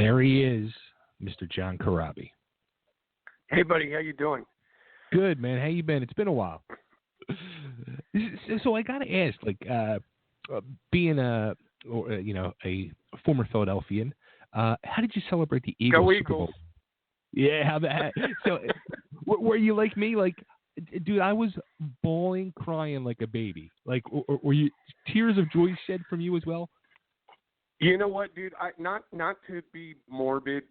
There he is, Mr. John Corabi. Hey, buddy, how you doing? Good, man. How you been? It's been a while. So I got to ask, being a former Philadelphian, how did you celebrate the Eagles Go Super Bowl? Eagles. Yeah, how that? So were you like me? Like, dude, I was bawling, crying like a baby. Like, were you tears of joy shed from you as well? You know what, dude? Not to be morbid,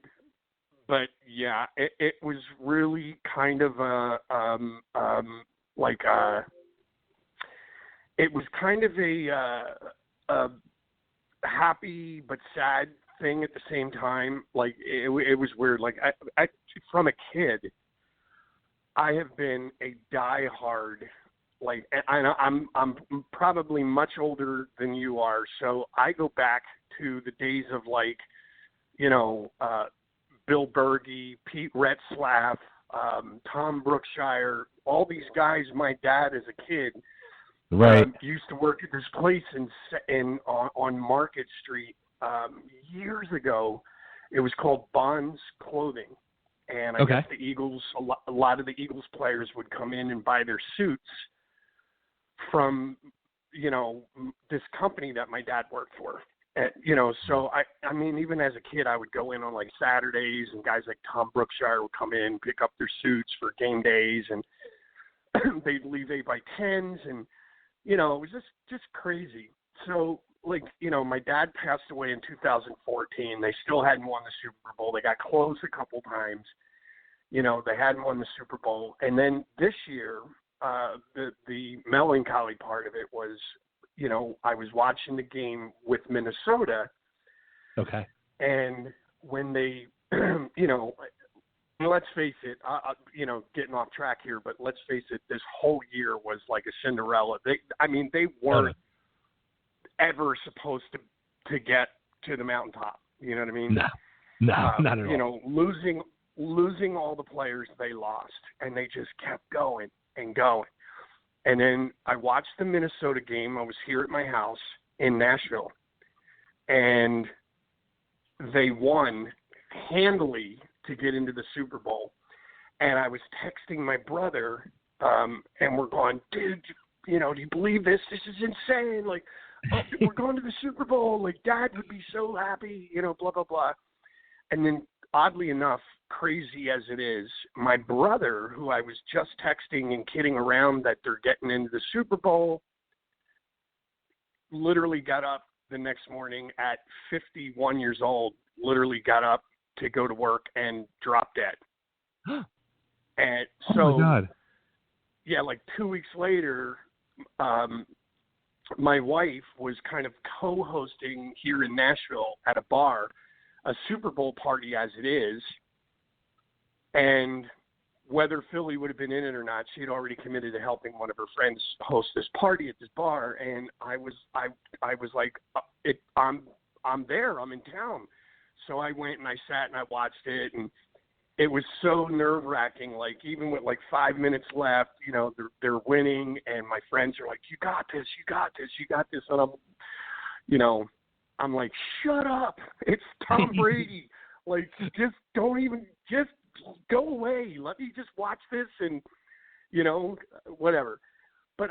but yeah, it was really kind of it was kind of a happy but sad thing at the same time. Like it was weird. Like I from a kid, I have been a diehard. Like I'm probably much older than you are, so I go back to the days of Bill Berge, Pete Retzlaff, Tom Brookshire, all these guys. My dad, as a kid, used to work at this place on Market Street years ago. It was called Bonds Clothing, and I guess the Eagles, a lot of the Eagles players would come in and buy their suits from this company that my dad worked for. So I mean, even as a kid, I would go in on like Saturdays, and guys like Tom Brookshire would come in, pick up their suits for game days, and they'd leave 8x10s, and it was just crazy. So my dad passed away in 2014. They still hadn't won the Super Bowl. They got close a couple times. They hadn't won the Super Bowl, and then this year, the melancholy part of it was, I was watching the game with Minnesota. Okay. And when they, let's face it, getting off track here, but let's face it, this whole year was like a Cinderella. They weren't ever supposed to get to the mountaintop. You know what I mean? No, not at all. Losing all the players they lost, and they just kept going and going. And then I watched the Minnesota game. I was here at my house in Nashville, and they won handily to get into the Super Bowl. And I was texting my brother, and we're going, dude, do you believe this? This is insane. Like, we're going to the Super Bowl. Like, Dad would be so happy, blah, blah, blah. And then, oddly enough, crazy as it is, my brother, who I was just texting and kidding around that they're getting into the Super Bowl, literally got up the next morning at 51 years old, literally got up to go to work and dropped dead. And so, oh my God. Yeah, like 2 weeks later, my wife was kind of co-hosting here in Nashville at a bar, a Super Bowl party as it is, and whether Philly would have been in it or not, she had already committed to helping one of her friends host this party at this bar, and I was like, I'm there, I'm in town. So I went and I sat and I watched it, and it was so nerve-wracking. Like, even with like 5 minutes left, they're winning, and my friends are like, you got this, you got this, you got this, and I'm like, shut up, it's Tom Brady. Like, just go away. Let me just watch this and, whatever. But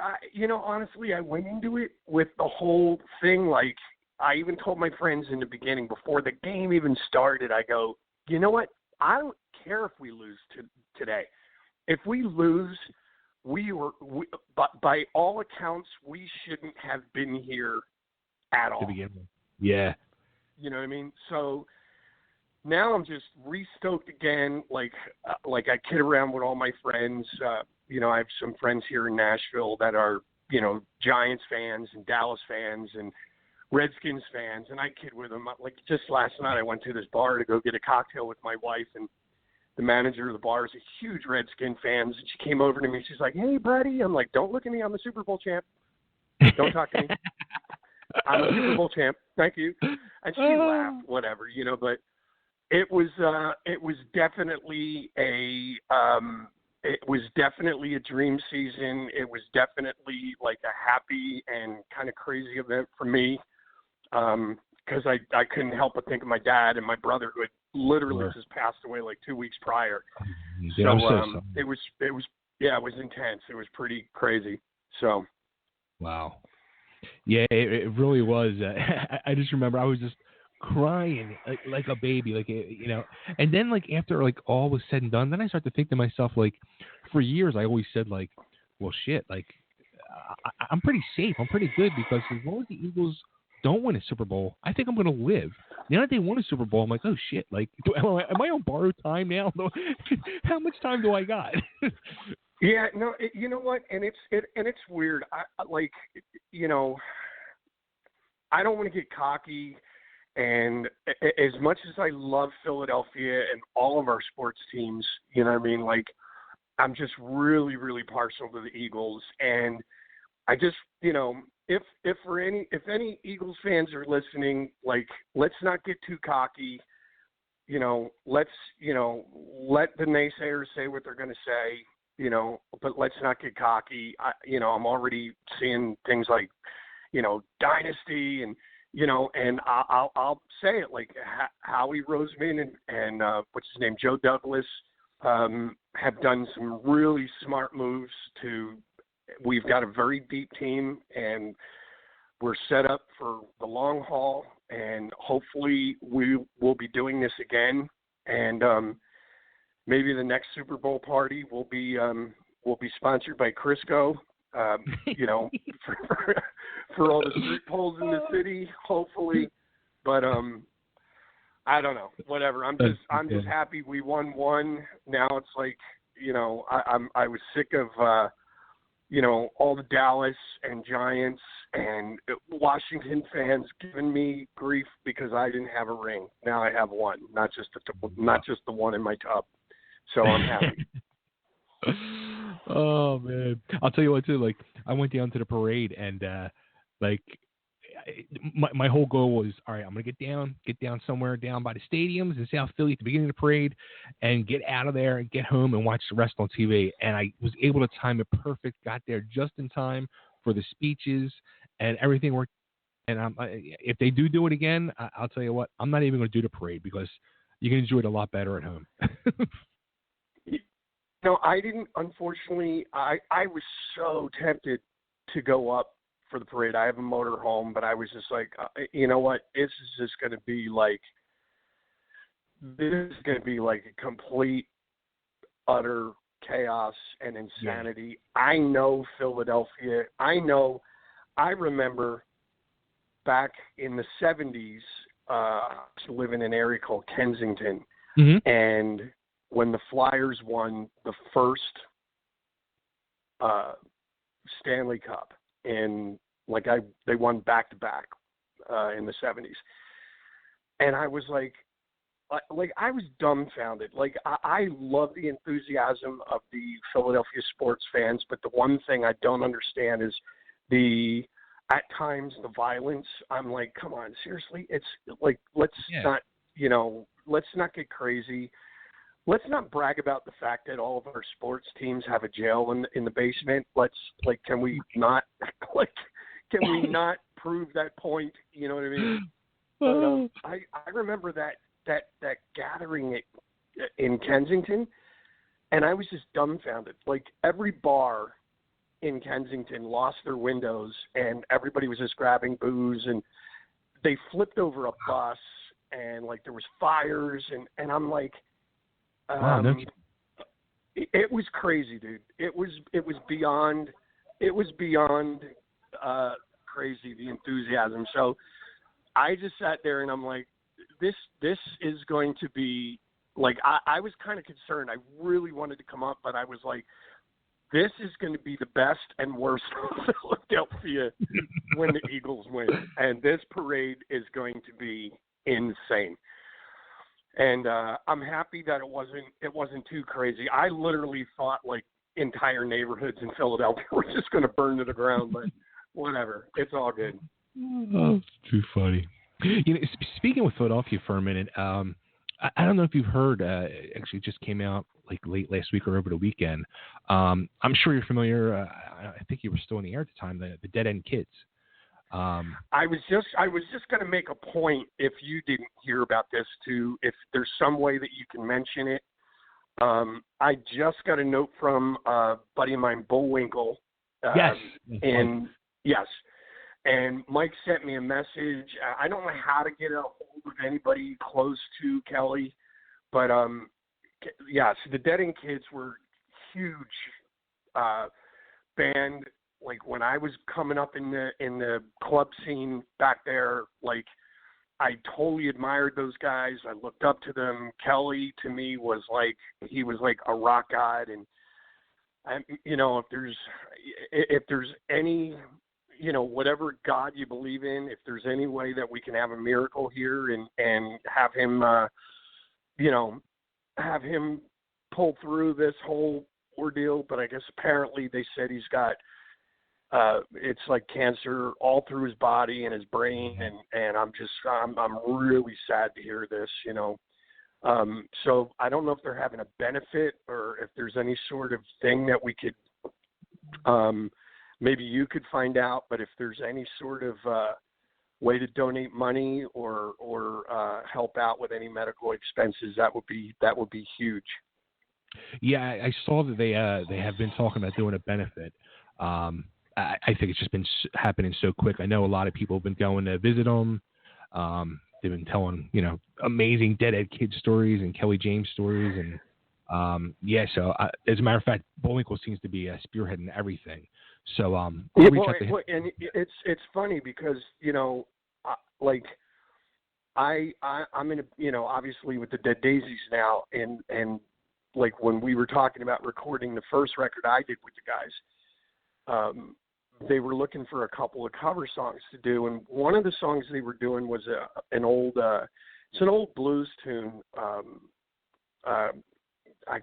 honestly, I went into it with the whole thing. Like, I even told my friends in the beginning, before the game even started, I go, you know what? I don't care if we lose today. If we lose, but by all accounts, we shouldn't have been here at all. To begin with. Yeah. You know what I mean? So now I'm just re-stoked again. Like I kid around with all my friends. I have some friends here in Nashville that are, Giants fans and Dallas fans and Redskins fans, and I kid with them. Like, just last night, I went to this bar to go get a cocktail with my wife, and the manager of the bar is a huge Redskin fan. And she came over to me. She's like, "Hey, buddy." I'm like, "Don't look at me. I'm a Super Bowl champ. Don't talk to me. I'm a Super Bowl champ. Thank you." And she laughed, whatever, But it was definitely a dream season. It was definitely like a happy and kind of crazy event for me. because I couldn't help but think of my dad and my brother, who had literally Sure. just passed away like 2 weeks prior. Yeah, I'm So so sorry. it was it was intense. It was pretty crazy. So Wow. Yeah, it really was. I just remember I was just crying like a baby, And then like after like all was said and done, then I started to think to myself like, for years I always said like, well, shit, like I'm pretty safe, I'm pretty good because as long as the Eagles don't win a Super Bowl, I think I'm going to live. Now that they won a Super Bowl, I'm like, oh shit, like am I on borrowed time now? How much time do I got? yeah, no, you know what? And it's weird. I don't want to get cocky, and as much as I love Philadelphia and all of our sports teams, you know what I mean? Like, I'm just really, really partial to the Eagles, and I just, if any Eagles fans are listening, like, let's not get too cocky. Let's, let the naysayers say what they're going to say, but let's not get cocky. I'm already seeing things like, dynasty and, and I'll say it, like Howie Roseman and what's his name, Joe Douglas, have done some really smart moves we've got a very deep team, and we're set up for the long haul, and hopefully we will be doing this again. And maybe the next Super Bowl party will be sponsored by Crisco, for all the street poles in the city, hopefully. But I don't know, whatever. I'm just happy we won one. Now it's like, I was sick of all the Dallas and Giants and Washington fans giving me grief because I didn't have a ring. Now I have one, not just the one in my tub. So I'm happy. Oh man, I'll tell you what too. Like, I went down to the parade, and my whole goal was, all right, I'm gonna get down somewhere down by the stadiums in South Philly at the beginning of the parade, and get out of there and get home and watch the rest on TV. And I was able to time it perfect. Got there just in time for the speeches, and everything worked. And if they do it again, I'll tell you what, I'm not even gonna do the parade because you can enjoy it a lot better at home. No, I didn't. Unfortunately, I was so tempted to go up for the parade. I have a motor home, but I was just like, you know what? This is just going to be like a complete, utter chaos and insanity. Yeah. I know Philadelphia. I remember back in the 70s, to live in an area called Kensington, and when the Flyers won the first Stanley Cup, and they won back-to-back in the 70s, and I was like I was dumbfounded. Like, I love the enthusiasm of the Philadelphia sports fans, but the one thing I don't understand is at times the violence. I'm like, come on, seriously? It's like, let's not get crazy. Let's not brag about the fact that all of our sports teams have a jail in the basement. Can we not prove that point? You know what I mean? But, I remember that gathering in Kensington, and I was just dumbfounded. Like, every bar in Kensington lost their windows, and everybody was just grabbing booze, and they flipped over a bus, and there was fires, and I'm like, wow, it was crazy, dude. It was beyond crazy, the enthusiasm. So I just sat there and I'm like, this is going to be I was kind of concerned. I really wanted to come up, but I was like, this is going to be the best and worst of Philadelphia when the Eagles win, and this parade is going to be insane. And I'm happy that it wasn't too crazy. I literally thought entire neighborhoods in Philadelphia were just going to burn to the ground, but whatever. It's all good. Oh, it's too funny. Speaking with Philadelphia for a minute, I don't know if you've heard. Actually, it just came out late last week or over the weekend. I'm sure you're familiar. I think you were still in the air at the time. The Dead End Kids. I was just going to make a point, if you didn't hear about this, if there's some way that you can mention it. I just got a note from a buddy of mine, Bullwinkle. Yes. Yes. And Mike sent me a message. I don't know how to get a hold of anybody close to Kelly, but yeah. So the Dead End Kids were huge band. Like when I was coming up in the club scene back there, like I totally admired those guys. I looked up to them. Kelly to me was like a rock god, and you know, if there's any, you know, whatever God you believe in, if there's any way that we can have a miracle here and have him, you know, have him pull through this whole ordeal. But I guess apparently they said he's got, it's like cancer all through his body and his brain. And I'm really sad to hear this, you know. So I don't know if they're having a benefit or if there's any sort of thing that we could, maybe you could find out, but if there's any sort of way to donate money or help out with any medical expenses, that would be huge. Yeah, I saw that they have been talking about doing a benefit. I think it's just been happening so quick. I know a lot of people have been going to visit them. They've been telling, you know, amazing Dead Ed Kid stories and Kelly James stories, and yeah. So as a matter of fact, Bullwinkle seems to be spearheading everything. So and it's funny because, you know, like I'm in a, you know, obviously with the Dead Daisies now, and like when we were talking about recording the first record I did with the guys, they were looking for a couple of cover songs to do, and one of the songs they were doing was an old blues tune. I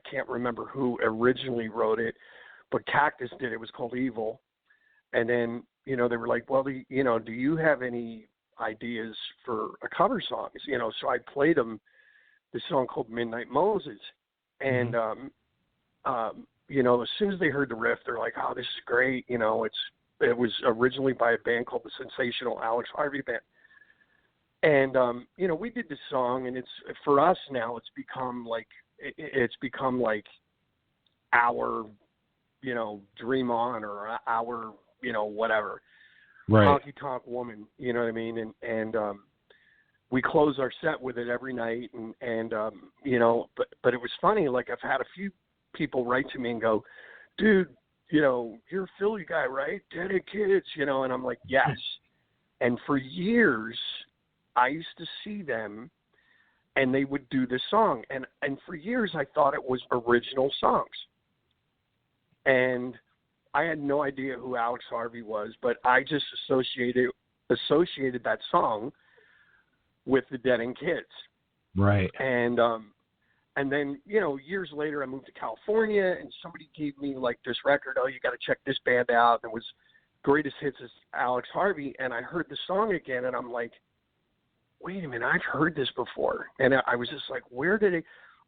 can't remember who originally wrote it, but Cactus did. It was called Evil. And then, you know, they were like, well, you know, do you have any ideas for a cover song? You know, so I played them this song called Midnight Moses. And, you know, as soon as they heard the riff, they're like, oh, this is great. You know, it was originally by a band called the Sensational Alex Harvey Band. And, you know, we did this song, and it's, for us now, it's become like our, you know, Dream On, or our, you know, whatever, right? Honky Tonk Woman, you know what I mean? And we close our set with it every night, and you know, but it was funny. Like I've had a few people write to me and go, dude, you know, you're a Philly guy, right? Dead End Kids, you know, and I'm like, yes. And for years, I used to see them, and they would do this song, and for years I thought it was original songs. And I had no idea who Alex Harvey was, but I just associated that song with the Dead End Kids. Right. And then, you know, years later I moved to California, and somebody gave me like this record, oh, you got to check this band out. And it was Greatest Hits is Alex Harvey, and I heard the song again, and I'm like, wait a minute, I've heard this before. And I was just like, where did it?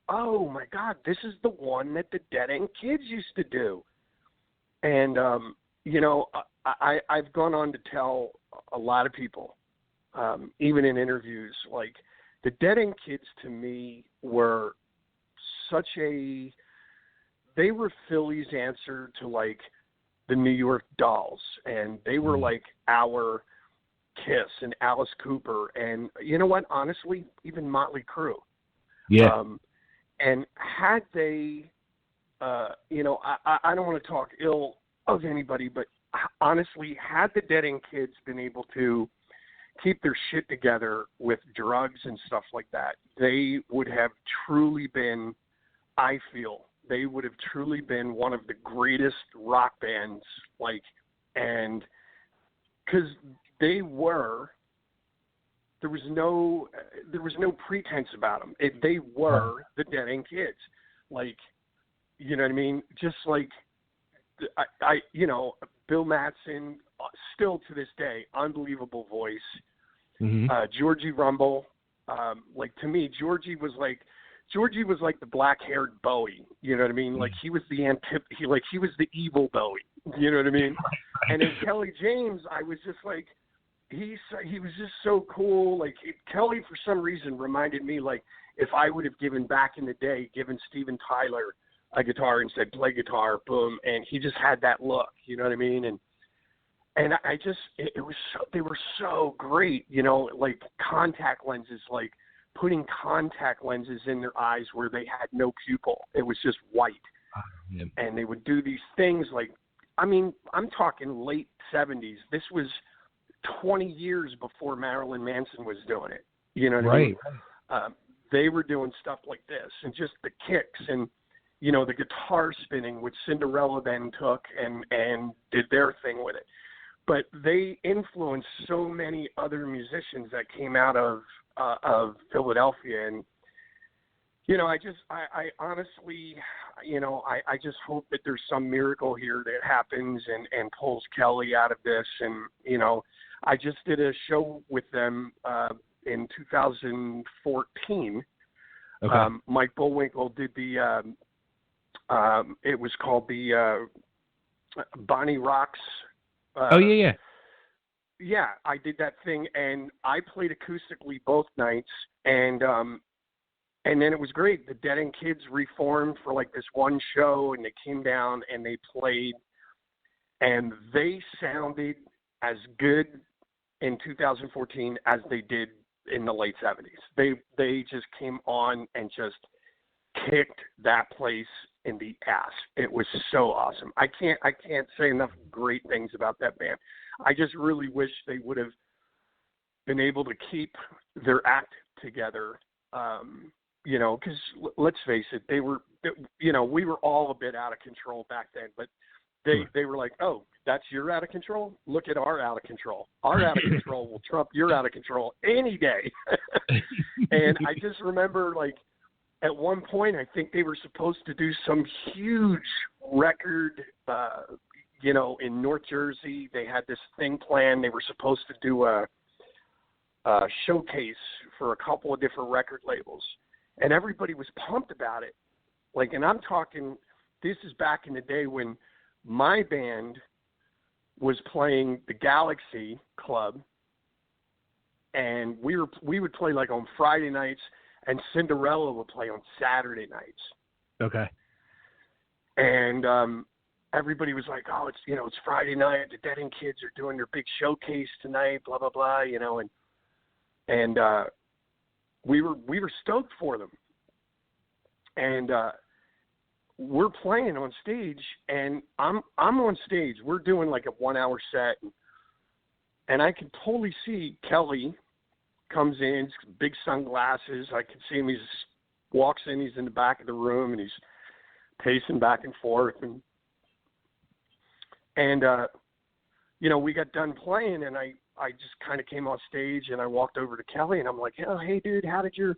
Oh my God, this is the one that the Dead End Kids used to do. And, you know, I've gone on to tell a lot of people, even in interviews, like the Dead End Kids to me were they were Philly's answer to like the New York Dolls. And they were like our Kiss and Alice Cooper. And you know what, honestly, even Motley Crue. Yeah. And had they, you know, I don't want to talk ill of anybody, but honestly, had the Dead End Kids been able to keep their shit together with drugs and stuff like that, they would have truly been, I feel, they would have truly been one of the greatest rock bands, like, and because they were, there was no pretense about them. They were the Dead End Kids, like, you know what I mean? Just like, I you know, Bill Mattson, still to this day, unbelievable voice. Georgie Rumble, like to me, Georgie was like the black-haired Bowie. You know what I mean? Like he was the he was the evil Bowie. You know what I mean? And in Kelly James, I was just like, he was just so cool. Like Kelly, for some reason, reminded me like if I would have given back in the day, given Steven Tyler a guitar and said play guitar, boom, and he just had that look. You know what I mean? And I just it was so, they were so great. You know, like contact lenses, like putting contact lenses in their eyes where they had no pupil. It was just white. Yeah. And they would do these things like, I mean, I'm talking late 70s. This was 20 years before Marilyn Manson was doing it. You know what I mean? They were doing stuff like this, and just the kicks and, you know, the guitar spinning, which Cinderella then took and did their thing with it. But they influenced so many other musicians that came out of Philadelphia. And, you know, I honestly, you know, I just hope that there's some miracle here that happens and pulls Kelly out of this. And, you know, I just did a show with them in 2014. Okay. Mike Bullwinkle did the, it was called the Bonnie Rocks. Oh, yeah. Yeah, I did that thing, and I played acoustically both nights, and then it was great. The Dead End Kids reformed for like this one show, and they came down and they played, and they sounded as good in 2014 as they did in the late 70s. They just came on and just kicked that place in the ass. It was so awesome. I can't say enough great things about that band. I just really wish they would have been able to keep their act together. You know, because let's face it, they were, you know, we were all a bit out of control back then, but they were like, oh, that's your out of control? Look at our out of control. Our out of control will trump your out of control any day. And I just remember, like, at one point, I think they were supposed to do some huge record, you know, in North Jersey. They had this thing planned. They were supposed to do a showcase for a couple of different record labels. And everybody was pumped about it. Like, and I'm talking, this is back in the day when my band was playing the Galaxy Club. And we would play like on Friday nights, and Cinderella would play on Saturday nights. Okay. And everybody was like, oh, it's, you know, it's Friday night. The Dead End Kids are doing their big showcase tonight, blah, blah, blah, you know. And we were stoked for them. And we're playing on stage, and I'm on stage. We're doing like a 1-hour set. And I can totally see Kelly comes in, big sunglasses. I can see him. He walks in. He's in the back of the room, and he's pacing back and forth. And you know, we got done playing, and I just kind of came off stage, and I walked over to Kelly, and I'm like, oh, hey, dude, how did your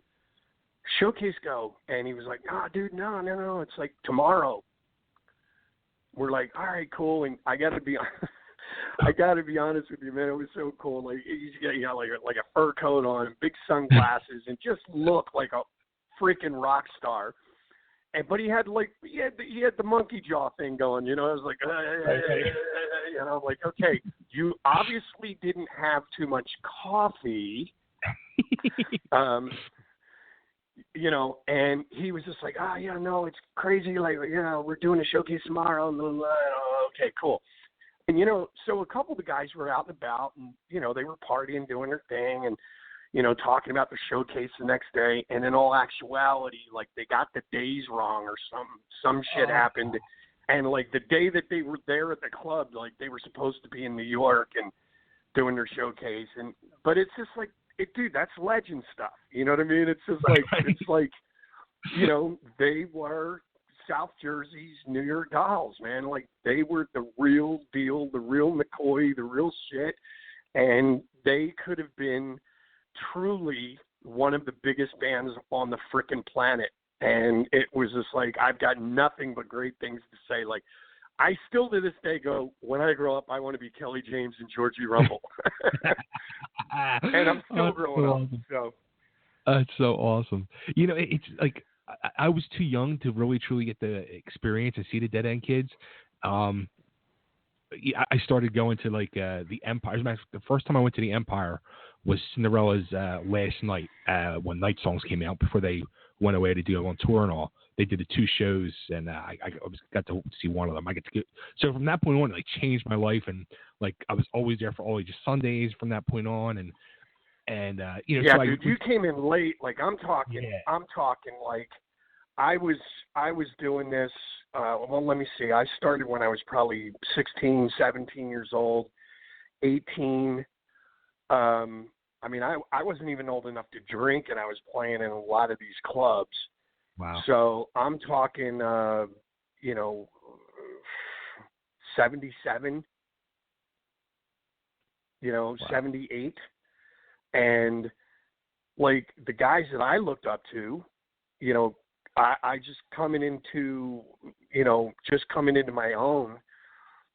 showcase go? And he was like, oh, dude, no. It's like tomorrow. We're like, all right, cool. And I got to be honest with you, man. It was so cool. Like you got like a fur coat on, big sunglasses, and just looked like a freaking rock star. But he had the monkey jaw thing going. You know, I was like, you know, I'm like, okay, you obviously didn't have too much coffee. You know, and he was just like, oh, yeah, no, it's crazy. Like, you know, we're doing a showcase tomorrow. Blah, blah, blah. Okay, cool. And, you know, so a couple of the guys were out and about, and, you know, they were partying, doing their thing, and, you know, talking about the showcase the next day. And in all actuality, like, they got the days wrong, or some shit happened. And, like, the day that they were there at the club, like, they were supposed to be in New York and doing their showcase. But it's just like, dude, that's legend stuff. You know what I mean? It's just like, it's like, you know, they were South Jersey's New York Dolls, man. Like, they were the real deal, the real McCoy, the real shit. And they could have been truly one of the biggest bands on the frickin' planet. And it was just like, I've got nothing but great things to say. Like, I still to this day go, when I grow up, I want to be Kelly James and Georgie Rumble. And I'm still growing up. So. That's so awesome. You know, it's like, I was too young to really truly get the experience to see the Dead End Kids. I started going to like the Empire. As a matter of fact, the first time I went to the Empire was Cinderella's last night when Night Songs came out before they went away to do on tour and all. They did the 2 shows, and I got to see one of them. So from that point on, it like changed my life, and like I was always there for all ages Sundays from that point on, and you know. Yeah, so dude, you came in late. Like I'm talking like I was doing this. Well, let me see. I started when I was probably 16, 17 years old, 18. I mean, I wasn't even old enough to drink, and I was playing in a lot of these clubs. Wow. So I'm talking, you know, 77, you know, wow. 78. And, like, the guys that I looked up to, you know, I just coming into my own,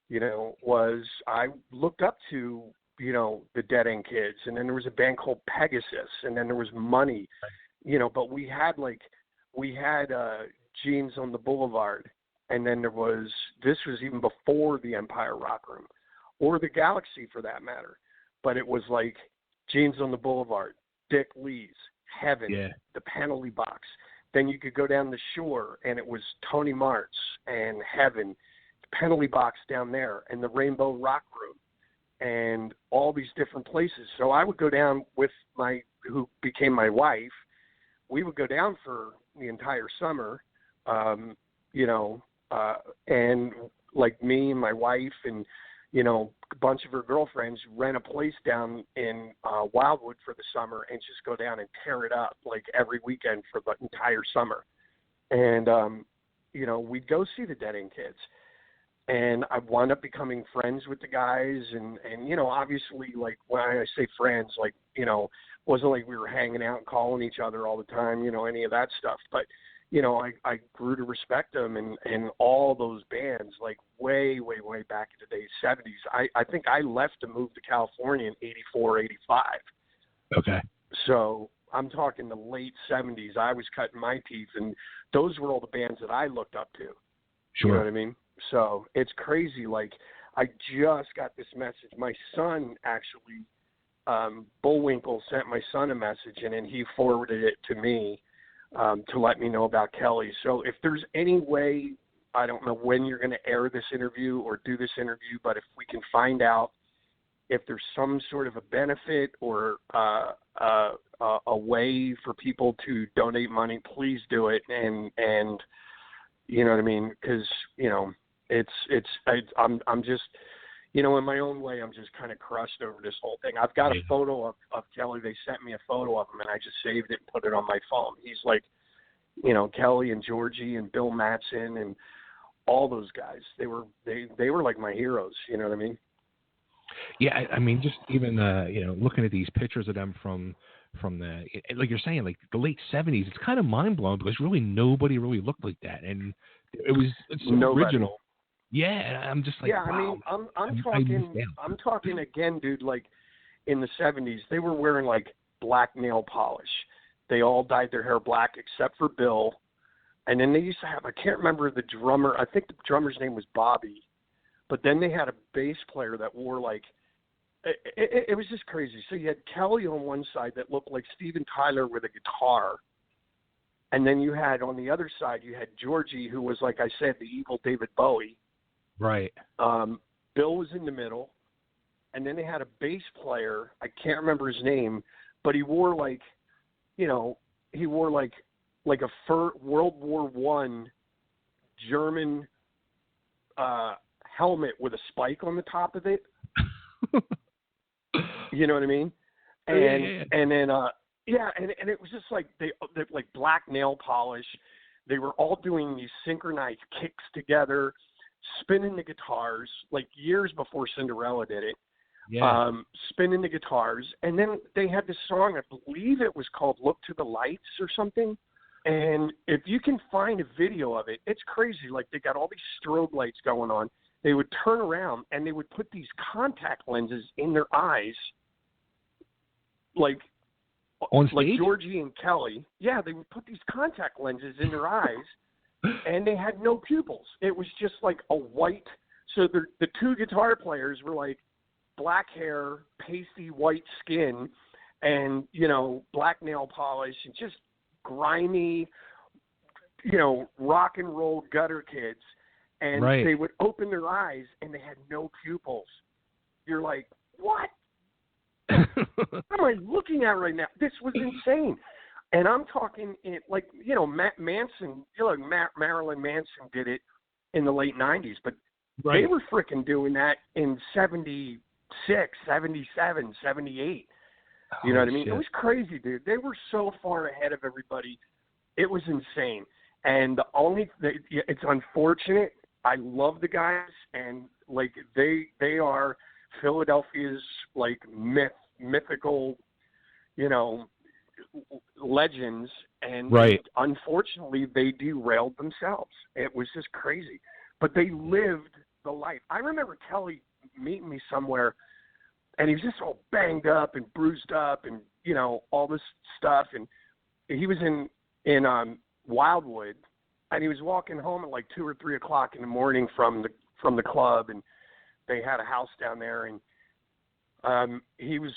you know, was I looked up to, you know, the Dead End Kids. And then there was a band called Pegasus. And then there was Money, you know, but we had Jeans on the Boulevard, and then this was even before the Empire Rock Room, or the Galaxy for that matter, but it was like Jeans on the Boulevard, Dick Lee's, Heaven, the Penalty Box. Then you could go down the shore, and it was Tony Martz and Heaven, the Penalty Box down there, and the Rainbow Rock Room, and all these different places. So I would go down with who became my wife. We would go down for the entire summer, you know, and like me and my wife and, you know, a bunch of her girlfriends rent a place down in Wildwood for the summer and just go down and tear it up like every weekend for the entire summer. And, you know, we'd go see the Dead End Kids. And I wound up becoming friends with the guys. And you know, obviously, like when I say friends, like, you know, wasn't like we were hanging out and calling each other all the time, you know, any of that stuff. But, you know, I grew to respect them and all those bands, like way, way, way back in the days, 70s. I think I left to move to California in 84, 85. Okay. So I'm talking the late 70s. I was cutting my teeth, and those were all the bands that I looked up to. Sure. You know what I mean? So it's crazy. Like, I just got this message. My son actually, Bullwinkle sent my son a message, and then he forwarded it to me to let me know about Kelly. So if there's any way, I don't know when you're going to air this interview or do this interview, but if we can find out if there's some sort of a benefit or a way for people to donate money, please do it. And you know what I mean? Because, you know, I'm just, you know, in my own way, I'm just kind of crushed over this whole thing. I've got a photo of Kelly. They sent me a photo of him, and I just saved it and put it on my phone. He's like, you know, Kelly and Georgie and Bill Mattson and all those guys. They were like my heroes. You know what I mean? Yeah, I mean, just even you know, looking at these pictures of them from the, like you're saying, like the late 70s, it's kind of mind blowing because really nobody really looked like that, and it's so original. Yeah, and I'm just like, yeah, wow. I mean, I'm talking again, dude. Like in the 70s, they were wearing like black nail polish. They all dyed their hair black except for Bill, and then they used to have, I can't remember the drummer. I think the drummer's name was Bobby, but then they had a bass player that wore like. It was just crazy. So you had Kelly on one side that looked like Steven Tyler with a guitar. And then you had on the other side, you had Georgie, who was, like I said, the evil David Bowie. Right. Bill was in the middle. And then they had a bass player. I can't remember his name, but he wore like, you know, like a World War I German helmet with a spike on the top of it. You know what I mean? And and then and it was just like they like black nail polish. They were all doing these synchronized kicks together, spinning the guitars like years before Cinderella did it. Yeah. Spinning the guitars, and then they had this song. I believe it was called "Look to the Lights" or something. And if you can find a video of it, it's crazy. Like they got all these strobe lights going on. They would turn around and they would put these contact lenses in their eyes, like on stage? Like Georgie and Kelly. Yeah, they would put these contact lenses in their eyes, and they had no pupils. It was just like a white So the two guitar players were like black hair, pasty white skin, and, you know, black nail polish, and just grimy, you know, rock and roll gutter kids. And Right. they would open their eyes and they had no pupils. You're like, what? What am I looking at right now? This was insane. And I'm talking like, you know, Manson, you know, Marilyn Manson did it in the late 90s, but Right. they were freaking doing that in 76, 77, 78. You know what I mean? Shit. It was crazy, dude. They were so far ahead of everybody. It was insane. And it's unfortunate. I love the guys, and like they are Philadelphia's like mythical, you know, legends. And Right. unfortunately, they derailed themselves. It was just crazy. But they lived the life. I remember Kelly meeting me somewhere, and he was just all banged up and bruised up, and you know, all this stuff. And he was in Wildwood, and he was walking home at like 2 or 3 o'clock in the morning from the club, and they had a house down there, and he was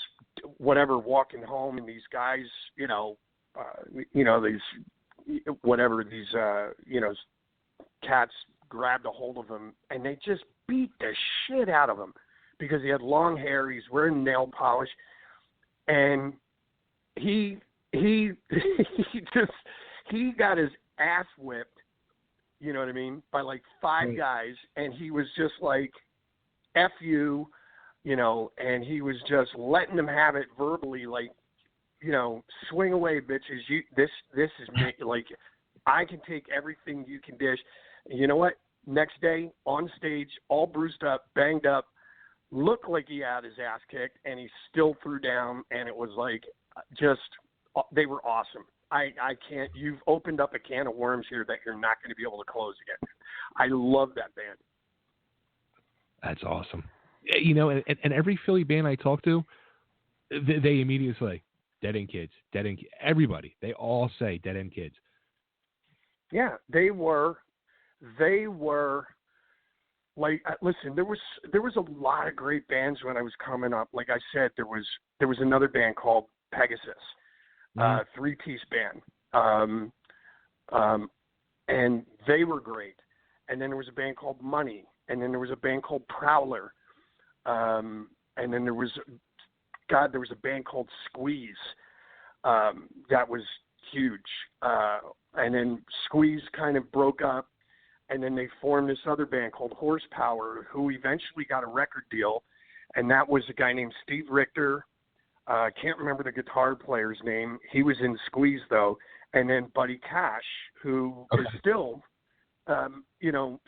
walking home, and these guys, you know, these cats grabbed a hold of him, and they just beat the shit out of him because he had long hair, he's wearing nail polish, and he got his ass whipped, you know what I mean, by like 5 guys, and he was just like, F you, you know, and he was just letting them have it verbally, like, you know, swing away, bitches. This is me. Like, I can take everything you can dish. And you know what? Next day, on stage, all bruised up, banged up, looked like he had his ass kicked, and he still threw down, and it was like, just, they were awesome. I can't, you've opened up a can of worms here that you're not going to be able to close again. I love that band. That's awesome. You know, and every Philly band I talk to, they immediately say, Dead End Kids, Dead End Kids. Everybody, they all say Dead End Kids. Yeah, they were like, listen, there was a lot of great bands when I was coming up. Like I said, there was another band called Pegasus, 3-piece band, and they were great. And then there was a band called Money, and then there was a band called Prowler, and then there was a band called Squeeze, that was huge. And then Squeeze kind of broke up, and then they formed this other band called Horsepower, who eventually got a record deal, and that was a guy named Steve Richter. I can't remember the guitar player's name. He was in Squeeze, though. And then Buddy Cash, who is still,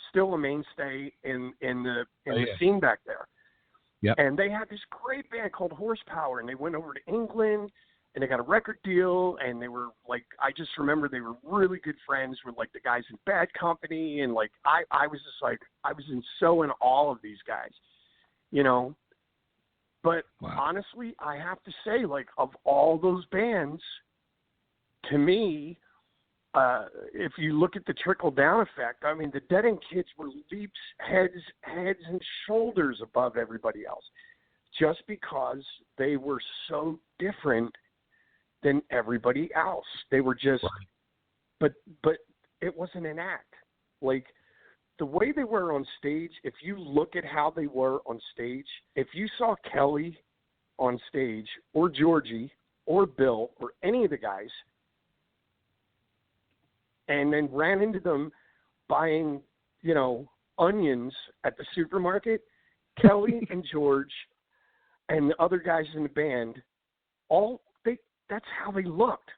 still a mainstay in the scene back there. Yep. And they had this great band called Horsepower, and they went over to England, and they got a record deal, and they were like, I just remember they were really good friends with like the guys in Bad Company, and like I was just like, I was so in awe of these guys, you know. But honestly, I have to say, like, of all those bands, to me, if you look at the trickle-down effect, I mean, the Dead End Kids were leaps, heads and shoulders above everybody else, just because they were so different than everybody else. They were just, but it wasn't an act. Like, the way they were on stage, if you look at how they were on stage, if you saw Kelly on stage, or Georgie, or Bill, or any of the guys, and then ran into them buying, you know, onions at the supermarket, Kelly and George and the other guys in the band, that's how they looked.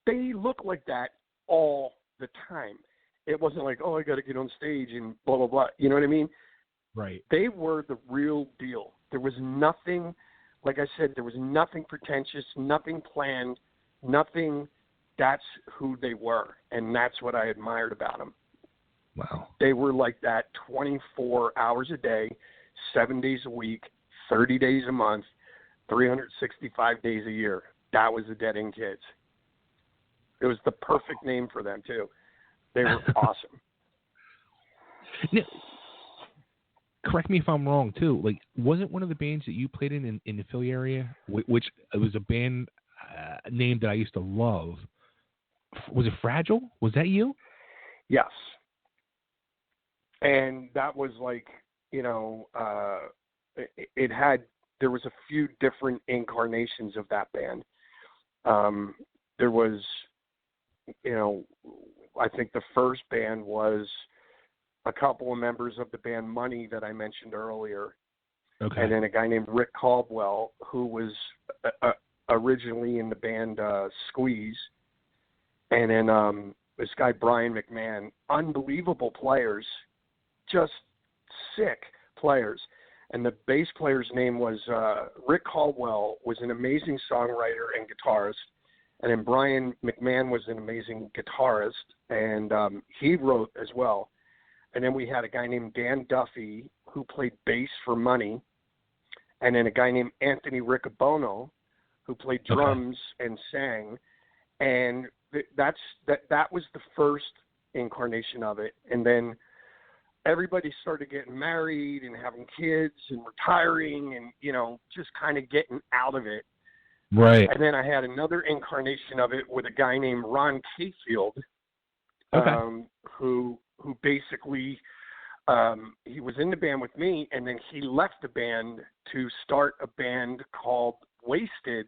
They looked like that all the time. It wasn't like, oh, I got to get on stage and blah, blah, blah. You know what I mean? Right. They were the real deal. There was nothing, like I said, there was nothing pretentious, nothing planned, nothing. That's who they were, and that's what I admired about them. Wow. They were like that 24 hours a day, 7 days a week, 30 days a month, 365 days a year. That was the Dead End Kids. It was the perfect name for them, too. They were awesome. correct me if I'm wrong too. Like, wasn't one of the bands that you played in the Philly area, which it was a band name that I used to love? Was it Fragile? Was that you? Yes. And that was like, there was a few different incarnations of that band. There was, I think the first band was a couple of members of the band Money that I mentioned earlier. Okay. And then a guy named Rick Caldwell, who was originally in the band Squeeze. And then this guy Brian McMahon, unbelievable players, just sick players. And the bass player's name was Rick Caldwell, was an amazing songwriter and guitarist. And then Brian McMahon was an amazing guitarist, and he wrote as well. And then we had a guy named Dan Duffy who played bass for Money, and then a guy named Anthony Riccobono who played drums and sang. And that was the first incarnation of it. And then everybody started getting married and having kids and retiring and, just kind of getting out of it. Right. And then I had another incarnation of it with a guy named Ron Cafield, who basically he was in the band with me, and then he left the band to start a band called Wasted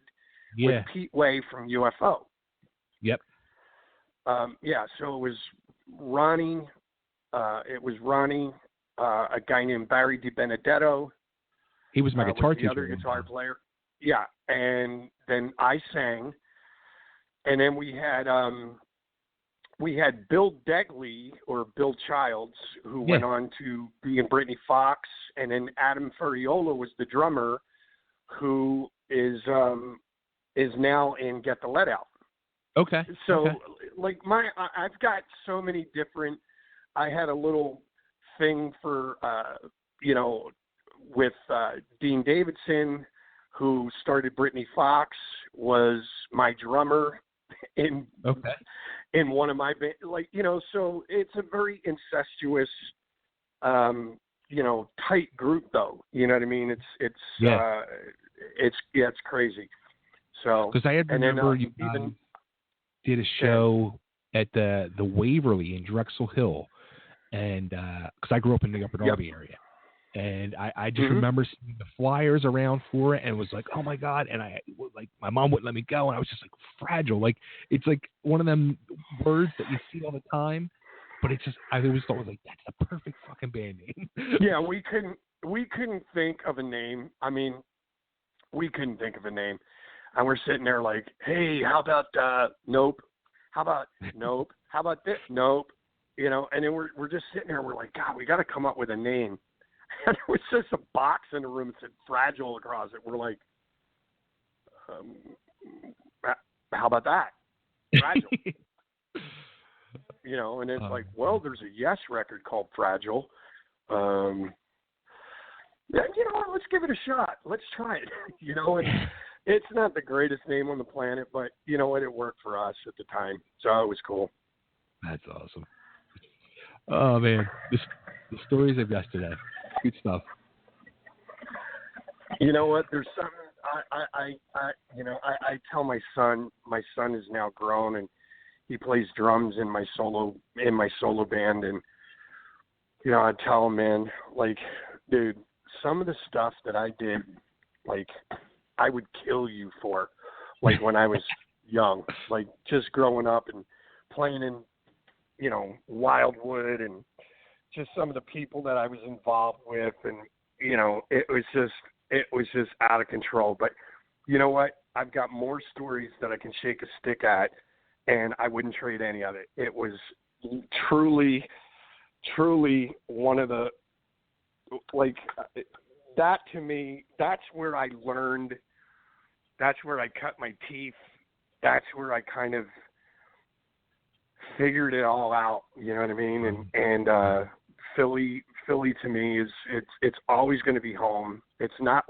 with Pete Way from UFO. Yep. So it was Ronnie, a guy named Barry DiBenedetto. He was my guitar teacher. The other guitar player. Yeah, and then I sang, and then we had Bill Degley, or Bill Childs, who went on to be in Britney Fox, and then Adam Ferriola was the drummer, who is now in Get the Let Out. Okay. So I've got so many different. I had a little thing for with Dean Davidson, who started Britney Fox, was my drummer in one of my bands. So it's a very incestuous, tight group, though. You know what I mean? It's crazy. So because I remember you did a show at the Waverly in Drexel Hill, and because I grew up in the Upper Darby area. And I just remember seeing the flyers around for it, and was like, "Oh my God!" And my mom wouldn't let me go, and I was just like, "Fragile." Like, it's like one of them words that you see all the time, but it's just, I always thought, like, that's the perfect fucking band name. Yeah, we couldn't think of a name. I mean, we couldn't think of a name, and we're sitting there like, "Hey, how about nope? How about nope? How about this? Nope?" And then we're just sitting there, and we're like, "God, we got to come up with a name." And there was just a box in the room that said Fragile across it. We're like, how about that? Fragile. And it's like, well, there's a Yes record called Fragile. Let's give it a shot. Let's try it. And it's not the greatest name on the planet, but you know what? It worked for us at the time. So it was cool. That's awesome. Oh, man. The stories of yesterday. Good stuff. You know what? There's something I tell my son is now grown, and he plays drums in my solo band, and I tell him, man, like, dude, some of the stuff that I did, like, I would kill you for, like, when I was young, like, just growing up and playing in, Wildwood, and just some of the people that I was involved with, and it was just out of control. But you know what? I've got more stories that I can shake a stick at, and I wouldn't trade any of it. It was truly one of the, like, that to me, that's where I learned. That's where I cut my teeth. That's where I kind of figured it all out. You know what I mean? And Philly to me is it's always going to be home. It's not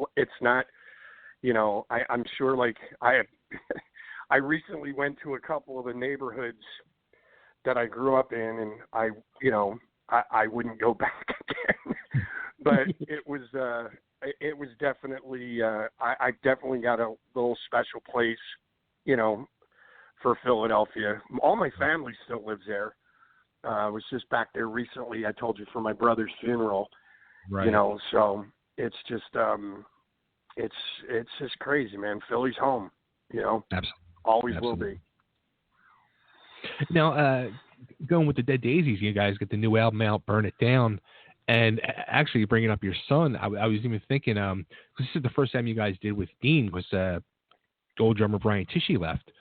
I'm sure, like, I recently went to a couple of the neighborhoods that I grew up in, and I wouldn't go back again. but it was definitely I definitely got a little special place, you know, for Philadelphia. All my family still lives there. I was just back there recently. I told you, for my brother's funeral. Right. You know, so it's just it's just crazy, man. Philly's home. You know, Absolutely. Always Absolutely. will be. Now, going with the Dead Daisies, you guys get the new album out, Burn It Down. And actually, bringing up your son, I was even thinking, because this is the first time you guys did with Deen, was old drummer Brian Tishy left.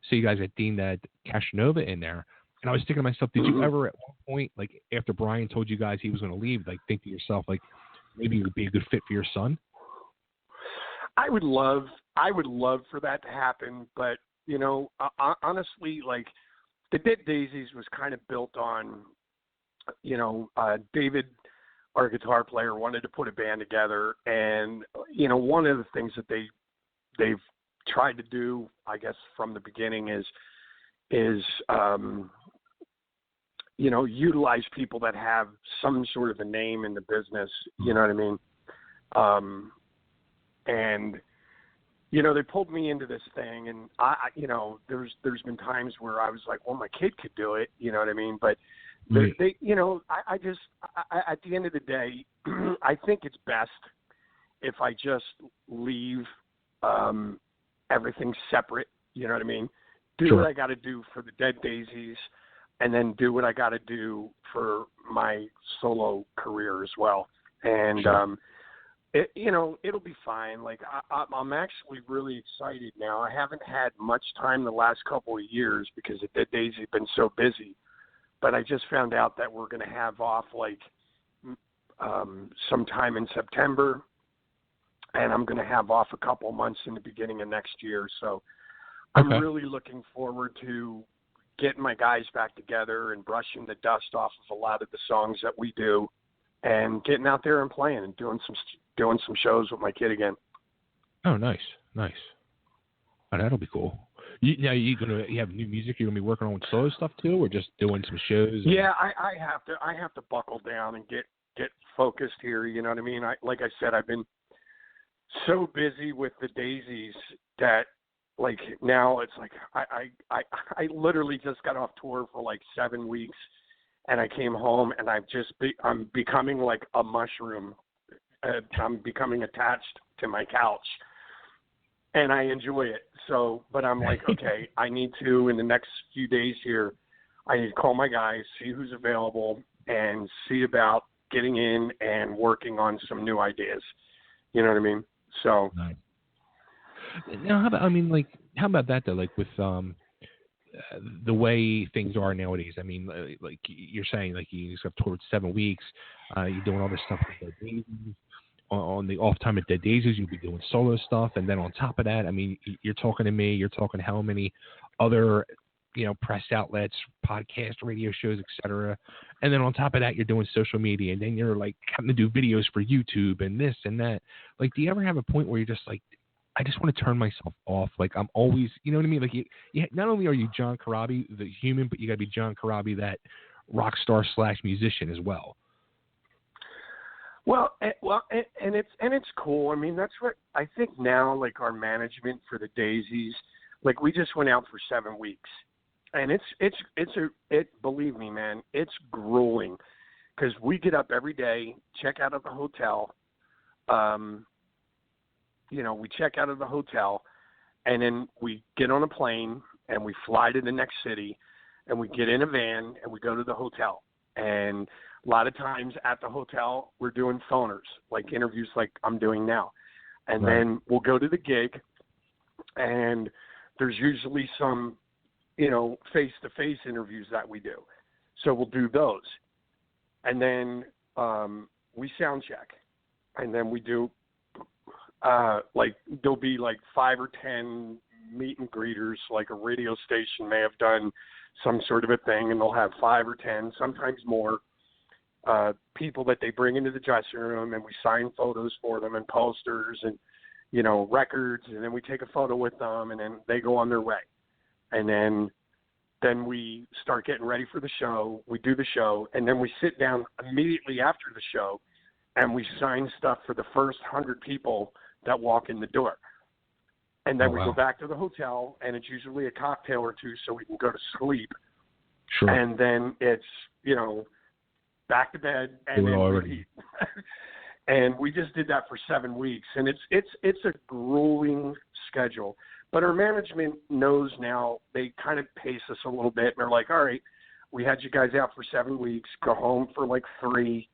So you guys had Deen, that Castronovo in there. And I was thinking to myself, did you ever at one point, like after Brian told you guys he was going to leave, like think to yourself, like maybe it would be a good fit for your son? I would love for that to happen, but you know, honestly, like the Dead Daisies was kind of built on, you know, David, our guitar player, wanted to put a band together, and you know, one of the things that they've tried to do, I guess, from the beginning is you know, utilize people that have some sort of a name in the business. You know what I mean? And you know, they pulled me into this thing, and I you know, there's been times where I was like, well, my kid could do it. You know what I mean? But they you know, I just at the end of the day, I think it's best if I just leave everything separate. You know what I mean? Do Sure. what I got to do for the Dead Daisies, and then do what I got to do for my solo career as well. And, Sure. you know, it'll be fine. Like, I'm actually really excited now. I haven't had much time the last couple of years because the Dead Daisies have been so busy. But I just found out that we're going to have off, like, sometime in September. And I'm going to have off a couple of months in the beginning of next year. So I'm really looking forward to getting my guys back together and brushing the dust off of a lot of the songs that we do, and getting out there and playing and doing some shows with my kid again. Oh, nice. Oh, that'll be cool. You have new music you're gonna be working on with solo stuff too, or just doing some shows? Yeah, I have to buckle down and get focused here. You know what I mean? Like I said, I've been so busy with the Daisies that, like, now it's like I literally just got off tour for like 7 weeks, and I came home and I'm becoming like a mushroom. I'm becoming attached to my couch, and I enjoy it. So, but I'm like, okay, I need to, in the next few days here, I need to call my guys, see who's available, and see about getting in and working on some new ideas. You know what I mean? So. Nice. Now, how about that though? Like with the way things are nowadays. I mean, like you're saying, like you just got toured 7 weeks. You're doing all this stuff with Dead Daisies. On the off time at Dead Daisies, you'll be doing solo stuff, and then on top of that, I mean, you're talking to me. You're talking how many other, you know, press outlets, podcast, radio shows, etc. And then on top of that, you're doing social media, and then you're like having to do videos for YouTube and this and that. Like, do you ever have a point where you're just like, I just want to turn myself off? Like, I'm always, you know what I mean? Like, you not only are you John Corabi, the human, but you got to be John Corabi, that rock star / musician as well. Well, and it's cool. I mean, that's what I think now. Like, our management for the Daisies, like, we just went out for 7 weeks, and believe me, man, it's grueling, because we get up every day, check out of the hotel. You know, we check out of the hotel, and then we get on a plane and we fly to the next city, and we get in a van and we go to the hotel. And a lot of times at the hotel, we're doing phoners, like interviews like I'm doing now. And then we'll go to the gig, and there's usually some, you know, face-to-face interviews that we do. So we'll do those. And then we sound check. And then we do, like, there'll be like 5 or 10 meet and greeters, like a radio station may have done some sort of a thing, and they'll have 5 or 10, sometimes more, people that they bring into the dressing room, and we sign photos for them and posters and, you know, records, and then we take a photo with them, and then they go on their way. And then we start getting ready for the show. We do the show, and then we sit down immediately after the show and we sign stuff for the first 100 people that walk in the door. And then we go back to the hotel, and it's usually a cocktail or two so we can go to sleep. Sure. And then it's, back to bed and then repeat. And we just did that for 7 weeks, and it's a grueling schedule. But our management knows now. They kind of pace us a little bit, and they're like, all right, we had you guys out for 7 weeks. Go home for like 3.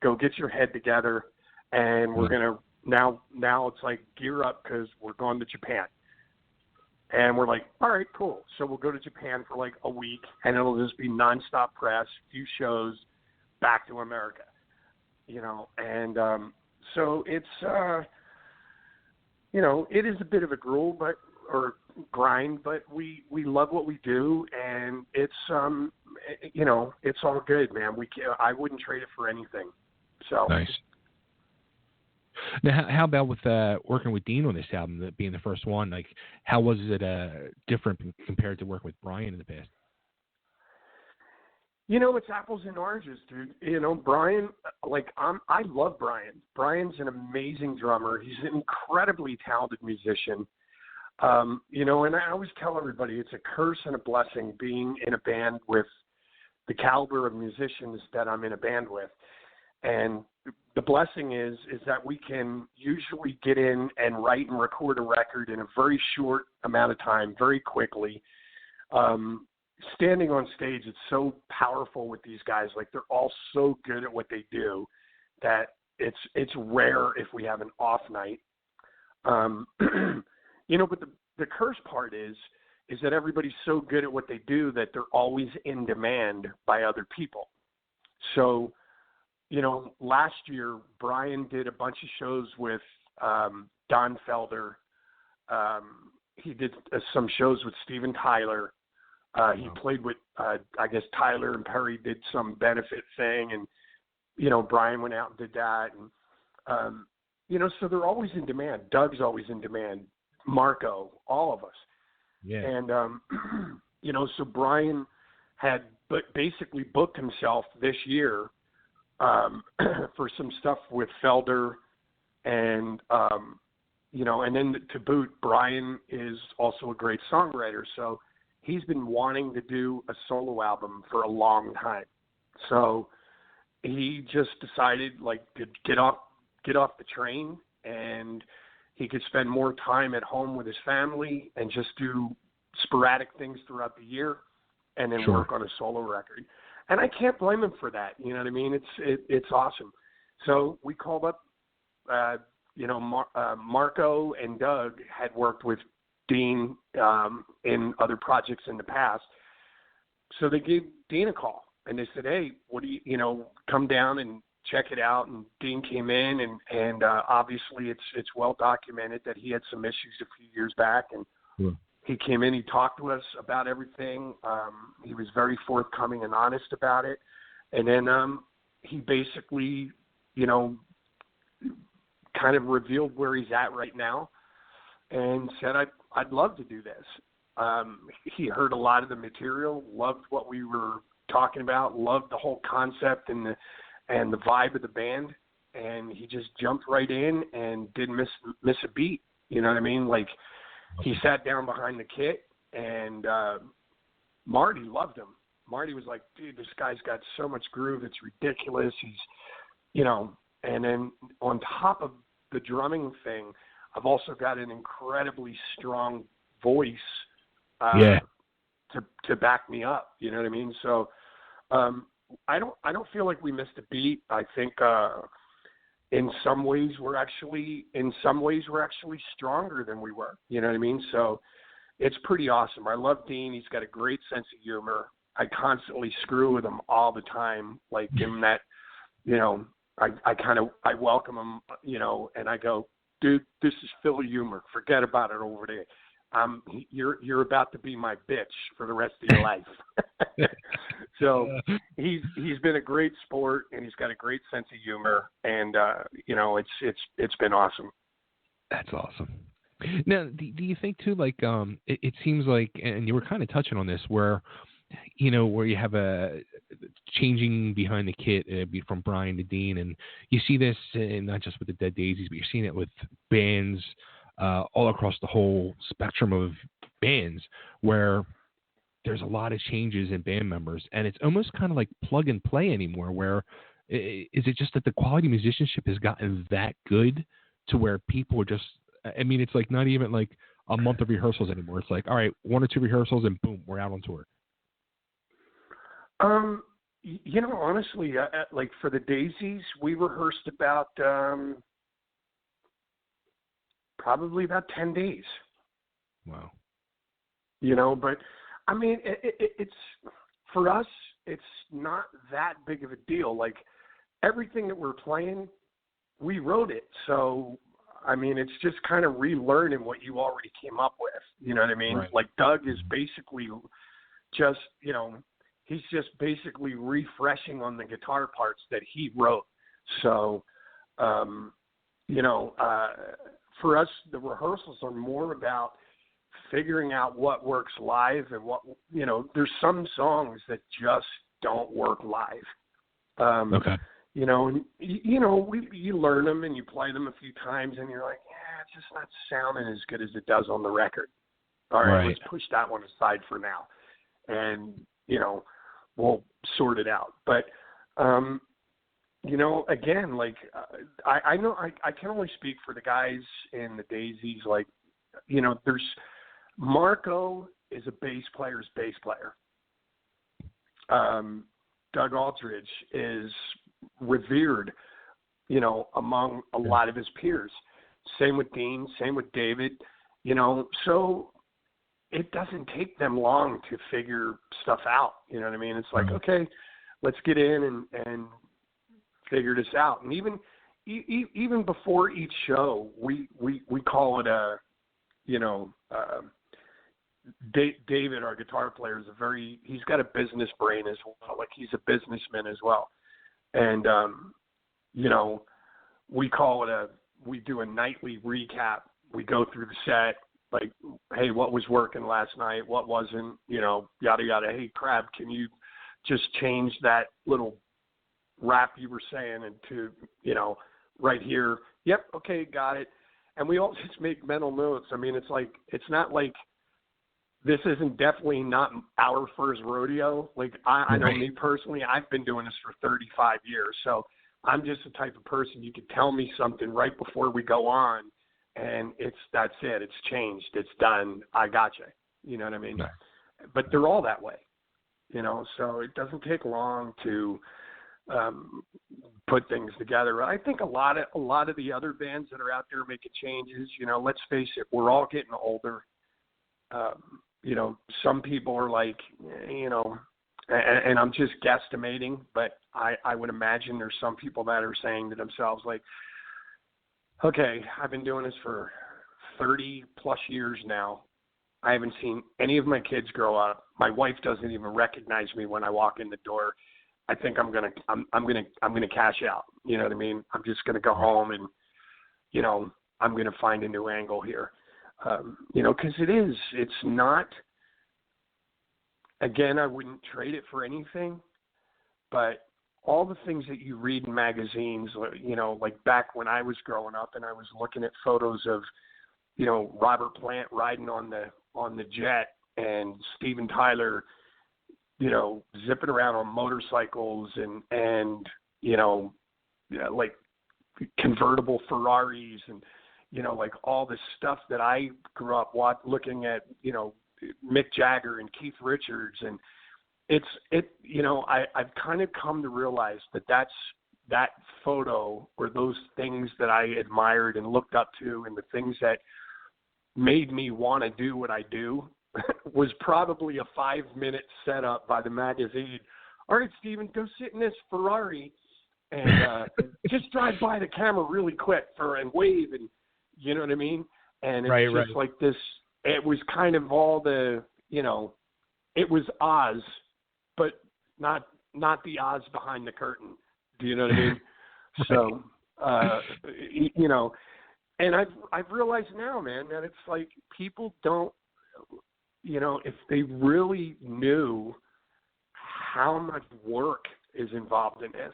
Go get your head together, and we're going to now it's like gear up because we're going to Japan. And we're like, all right, cool. So we'll go to Japan for like a week, and it'll just be nonstop press, few shows, back to America. And so it's, it is a bit of a grind, but we love what we do, and it's, it's all good, man. I wouldn't trade it for anything. So nice. Now, how about with working with Deen on this album, that being the first one? Like, how was it different compared to working with Brian in the past? It's apples and oranges, dude. Brian, I love Brian. Brian's an amazing drummer. He's an incredibly talented musician. And I always tell everybody it's a curse and a blessing being in a band with the caliber of musicians that I'm in a band with. And the blessing is that we can usually get in and write and record a record in a very short amount of time, very quickly. Standing on stage, it's so powerful with these guys. Like, they're all so good at what they do that it's rare if we have an off night. But the curse part is that everybody's so good at what they do that they're always in demand by other people. So, last year, Brian did a bunch of shows with Don Felder. He did some shows with Steven Tyler. He played with, I guess, Tyler and Perry did some benefit thing, and, Brian went out and did that. And, so they're always in demand. Doug's always in demand. Marco, all of us. Yeah. And, so Brian had basically booked himself this year for some stuff with Felder, and and then to boot, Brian is also a great songwriter, so he's been wanting to do a solo album for a long time. So he just decided to get off the train, and he could spend more time at home with his family and just do sporadic things throughout the year, and then work on a solo record. And I can't blame him for that. You know what I mean? It's awesome. So we called up, Marco and Doug had worked with Deen in other projects in the past. So they gave Deen a call, and they said, hey, what do you, come down and check it out. And Deen came in, and obviously it's well documented that he had some issues a few years back, and he came in, he talked to us about everything. He was very forthcoming and honest about it. And then he basically, kind of revealed where he's at right now and said, I'd love to do this. He heard a lot of the material, loved what we were talking about, loved the whole concept and the vibe of the band. And he just jumped right in and didn't miss a beat. You know what I mean? He sat down behind the kit, and Marty loved him. Marty was like, dude, this guy's got so much groove, it's ridiculous. He's, and then on top of the drumming thing, I've also got an incredibly strong voice to back me up. You know what I mean? So I don't feel like we missed a beat. I think in some ways we're actually stronger than we were. You know what I mean? So it's pretty awesome. I love Deen. He's got a great sense of humor. I constantly screw with him all the time, give him that, I welcome him, and I go, dude, this is Philly humor. Forget about it over there. You're about to be my bitch for the rest of your life. So he's been a great sport, and he's got a great sense of humor, and it's been awesome. That's awesome. Now, do you think too, it seems like, and you were kind of touching on this, where you have changing behind the kit, from Brian to Deen, and you see this not just with the Dead Daisies, but you're seeing it with bands all across the whole spectrum of bands, where there's a lot of changes in band members, and it's almost kind of like plug and play anymore. Where is it just that the quality musicianship has gotten that good to where people are just, I mean, it's like not even like a month of rehearsals anymore. It's like, all right, 1 or 2 rehearsals and boom, we're out on tour. Honestly, like for the Daisies, we rehearsed about probably about 10 days. Wow. But I mean, it's for us, it's not that big of a deal. Like everything that we're playing, we wrote it. So, I mean, it's just kind of relearning what you already came up with. You know what I mean? Right. Like Doug is basically just, he's just basically refreshing on the guitar parts that he wrote. So, for us, the rehearsals are more about figuring out what works live and what, there's some songs that just don't work live. Okay. You learn them and you play them a few times and you're like, yeah, it's just not sounding as good as it does on the record. All right, let's push that one aside for now. And, we'll sort it out. But, again, like, I know I can only speak for the guys in the Daisies. Like, there's Marco is a bass player's bass player. Doug Aldridge is revered, among a lot of his peers. Same with Deen, same with David, so it doesn't take them long to figure stuff out. You know what I mean? It's like, okay, let's get in and figure this out. And even before each show, we call it David, our guitar player, he's got a business brain as well. Like he's a businessman as well. And, we do a nightly recap. We go through the set, like, hey, what was working last night? What wasn't, yada, yada. Hey, Crab, can you just change that little rap you were saying into, right here? Yep. Okay. Got it. And we all just make mental notes. I mean, it's not like this isn't definitely not our first rodeo. Like I know me personally, I've been doing this for 35 years. So I'm just the type of person, you could tell me something right before we go on and that's it. It's changed. It's done. I gotcha. You know what I mean? Right. But they're all that way, so it doesn't take long to put things together. I think a lot of the other bands that are out there making changes, let's face it, we're all getting older. Some people are like, and I'm just guesstimating, but I would imagine there's some people that are saying to themselves like, okay, I've been doing this for 30 plus years now. I haven't seen any of my kids grow up. My wife doesn't even recognize me when I walk in the door. I think I'm gonna cash out. You know what I mean? I'm just gonna go home and, I'm gonna find a new angle here. Because it's not. Again, I wouldn't trade it for anything, but all the things that you read in magazines, like back when I was growing up and I was looking at photos of, Robert Plant riding on the jet and Steven Tyler, zipping around on motorcycles and like convertible Ferraris and, like all this stuff that I grew up looking at, Mick Jagger and Keith Richards. And I've kind of come to realize that photo or those things that I admired and looked up to and the things that made me want to do what I do was probably a 5-minute setup by the magazine. All right, Steven, go sit in this Ferrari and just drive by the camera really quick and wave, and you know what I mean? And it's just like this. It was kind of all the, it was Oz, but not the Oz behind the curtain. Do you know what I mean? So, and I've realized now, man, that it's like people don't, if they really knew how much work is involved in this,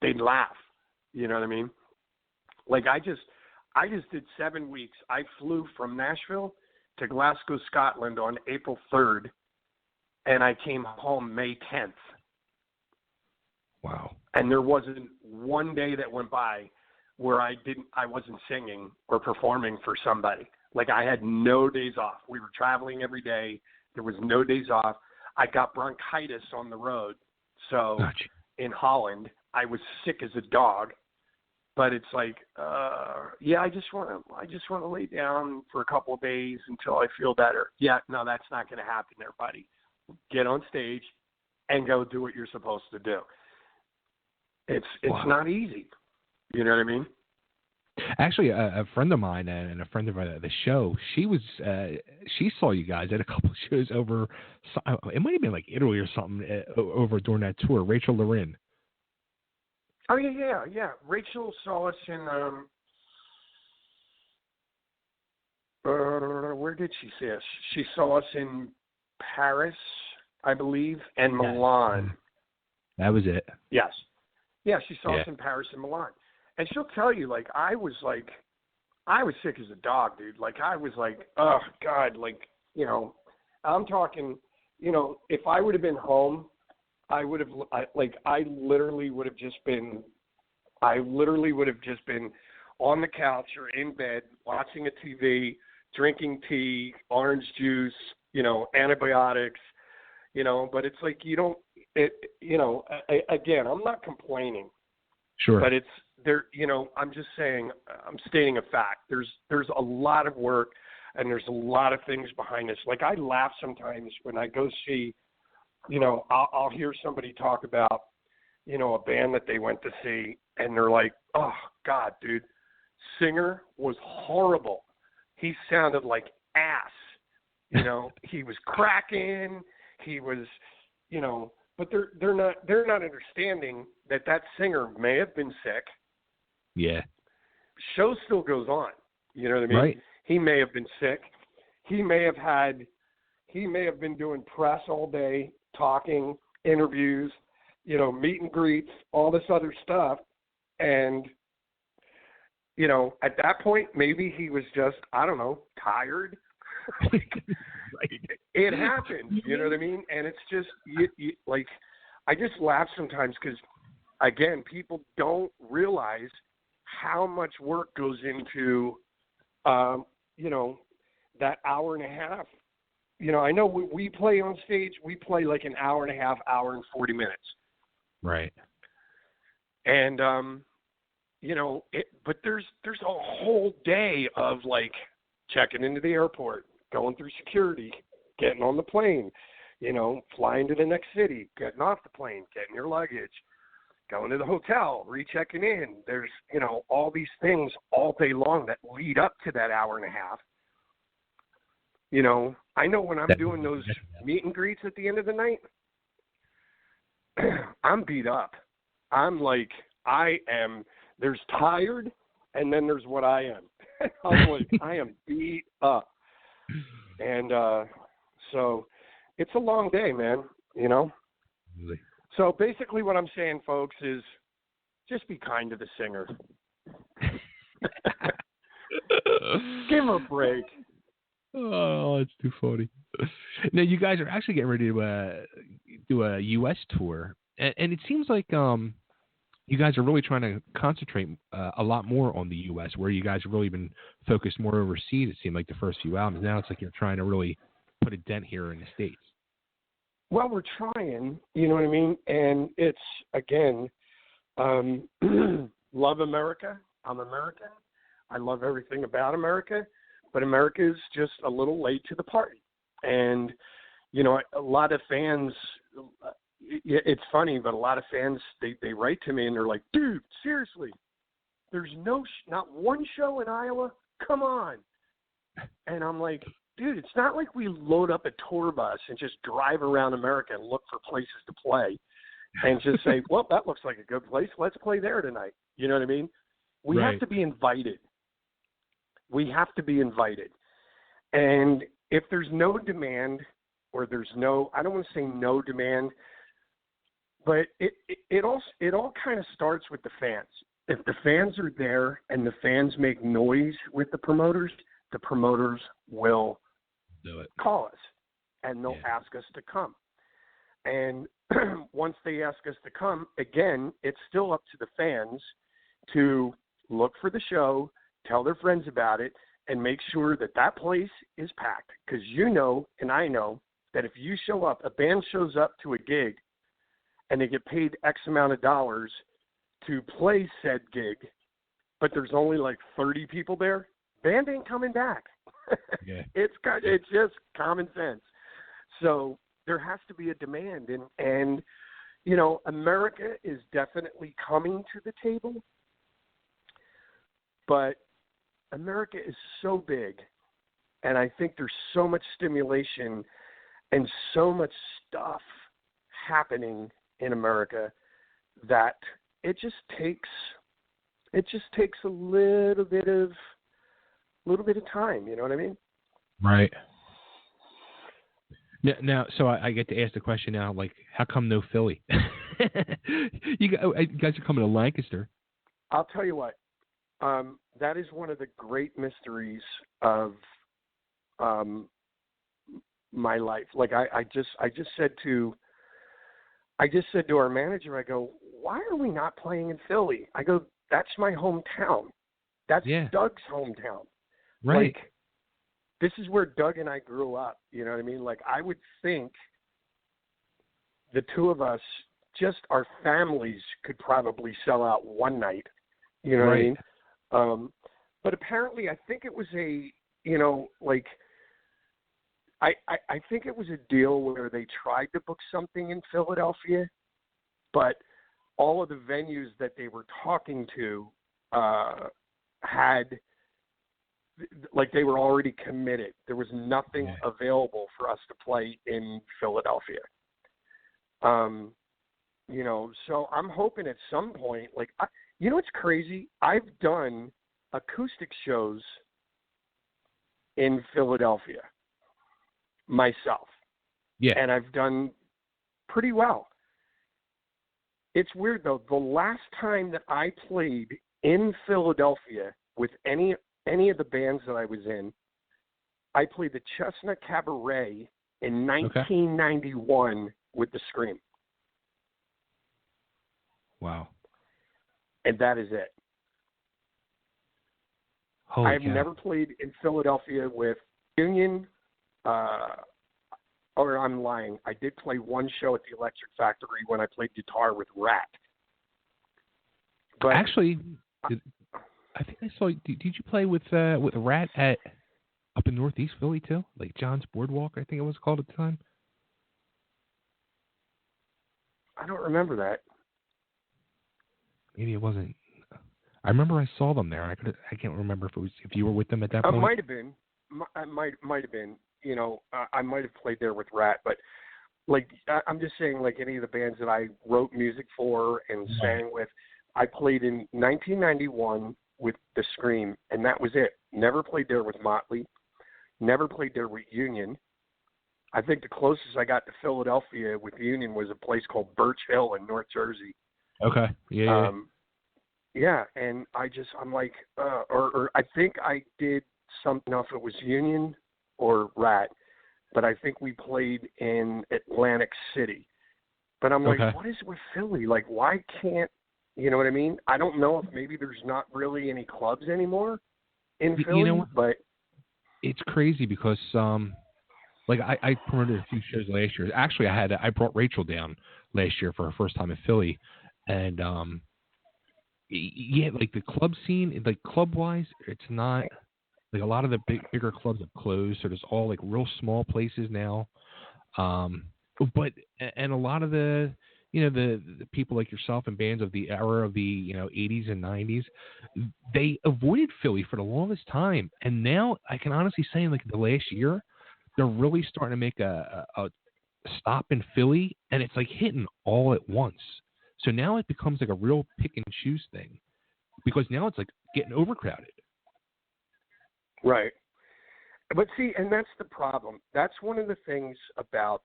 they'd laugh. You know what I mean? Like I just did 7 weeks. I flew from Nashville to Glasgow, Scotland on April 3rd, and I came home May 10th. Wow. And there wasn't one day that went by where I wasn't singing or performing for somebody. Like I had no days off. We were traveling every day. There was no days off. I got bronchitis on the road. So in Holland, I was sick as a dog. But it's like, I just want to lay down for a couple of days until I feel better. Yeah, no, that's not going to happen there, buddy. Get on stage and go do what you're supposed to do. It's not easy. You know what I mean? Actually, a friend of mine and a friend of the show, she saw you guys at a couple of shows over. It might have been like Italy or something over during that tour. Rachel Lorin. Oh yeah. Rachel saw us in where did she see us? She saw us in Paris, I believe, and Milan. That was it. Yes. Yeah, she saw us in Paris and Milan. And she'll tell you, like, I was sick as a dog, dude. Like, I was like, oh, God, like, you know, I'm talking, you know, if I would have been home, I literally would have just been on the couch or in bed watching a TV, drinking tea, orange juice, you know, antibiotics, you know, but it's like again, I'm not complaining. Sure. But it's there, you know, I'm just saying, I'm stating a fact. There's a lot of work and there's a lot of things behind this. Like I laugh sometimes when I go see, you know, I'll hear somebody talk about, you know, a band that they went to see and they're like, oh God, dude, singer was horrible. He sounded like ass, you know, he was cracking. He was, you know, but they're not understanding that singer may have been sick. Yeah. Show still goes on. You know what I mean? Right. He may have been sick. He may have been doing press all day, talking, interviews, you know, meet and greets, all this other stuff. And, you know, at that point, maybe he was just, I don't know, tired. Right. It happens, you know what I mean? And it's just, like, I just laugh sometimes because, again, people don't realize how much work goes into, you know, that hour and a half. You know, I know we play on stage, we play like an hour and a half, hour and 40 minutes. Right. And, you know, but there's a whole day of, like, checking into the airport, going through security, getting on the plane, you know, flying to the next city, getting off the plane, getting your luggage, going to the hotel, rechecking in. There's, you know, all these things all day long that lead up to that hour and a half. You know, I know when I'm doing those meet and greets at the end of the night, I'm beat up. I'm like, there's tired, and then there's what I am. I'm like, I am beat up. And so it's a long day, man, you know? Really? So basically what I'm saying, folks, is just be kind to the singer. Give him a break. Oh, it's too funny. Now, you guys are actually getting ready to do a U.S. tour, and it seems like you guys are really trying to concentrate a lot more on the U.S., where you guys have really been focused more overseas, it seemed like the first few albums. Now it's like you're trying to really put a dent here in the States. Well, we're trying, you know what I mean? And it's, again, love America. I'm American. I love everything about America. But America's just a little late to the party. And, you know, a lot of fans, it's funny, but a lot of fans, they write to me and they're like, dude, seriously, there's not one show in Iowa? Come on. And I'm like, dude, it's not like we load up a tour bus and just drive around America and look for places to play and just say, well, that looks like a good place. Let's play there tonight. You know what I mean? We have to be invited. We have to be invited. And if there's no demand or there's no, I don't want to say no demand, But it all kind of starts with the fans. If the fans are there and the fans make noise with the promoters will do it. call us and they'll ask us to come. And once they ask us to come, again, it's still up to the fans to look for the show, tell their friends about it, and make sure that that place is packed. Because you know, and I know, that if you show up, a band shows up to a gig, and they get paid X amount of dollars to play said gig, but there's only like 30 people there, band ain't coming back. Yeah. It's just common sense. So there has to be a demand, and you know, America is definitely coming to the table, but America is so big, and I think there's so much stimulation and so much stuff happening in America that it just takes a little bit of time. You know what I mean? Right. Now, so I get to ask the question now, like, how come no Philly? You guys are coming to Lancaster. I'll tell you what. That is one of the great mysteries of my life. Like I just said to our manager, I go, why are we not playing in Philly? I go, that's my hometown. That's Doug's hometown. Right. Like, this is where Doug and I grew up. You know what I mean? Like, I would think the two of us, just our families, could probably sell out one night. You know what I mean? But apparently, I think it was I think it was a deal where they tried to book something in Philadelphia, but all of the venues that they were talking to had, like, they were already committed. There was nothing available for us to play in Philadelphia. You know, so I'm hoping at some point, like, you know what's crazy? I've done acoustic shows in Philadelphia myself. Yeah. And I've done pretty well. It's weird, though. The last time that I played in Philadelphia with any of the bands that I was in, I played the Chestnut Cabaret in 1991 with the Scream. Wow. And that is it. I've never played in Philadelphia with Union, or I'm lying. I did play one show at the Electric Factory when I played guitar with Rat. But actually, I think I saw. Did you play with Rat up in Northeast Philly too? Like John's Boardwalk, I think it was called at the time. I don't remember that. Maybe it wasn't. I remember I saw them there. I can't remember if you were with them at that point. It might have been. I might have been. You know, I might have played there with Rat, but like I'm just saying, like any of the bands that I wrote music for and sang with, I played in 1991 with the Scream, and that was it. Never played there with Motley. Never played there with Union. I think the closest I got to Philadelphia with Union was a place called Birch Hill in North Jersey. Okay. Yeah. Yeah, and I'm like, or I think I did something, if it was Union or Rat, but I think we played in Atlantic City. But I'm like, what is with Philly? Like, why can't, you know what I mean? I don't know if maybe there's not really any clubs anymore in Philly, you know, but it's crazy because, like I promoted a few shows last year. Actually, I brought Rachel down last year for her first time in Philly, and yeah, like the club scene, like club wise, it's not like a lot of the bigger clubs have closed, so there's all like real small places now. But a lot of the, you know, the people like yourself and bands of the era of the, you know, 80s and 90s, they avoided Philly for the longest time, and now I can honestly say, like the last year, they're really starting to make a stop in Philly, and it's like hitting all at once. So now it becomes like a real pick and choose thing, because now it's like getting overcrowded. Right. But see, and that's the problem. That's one of the things about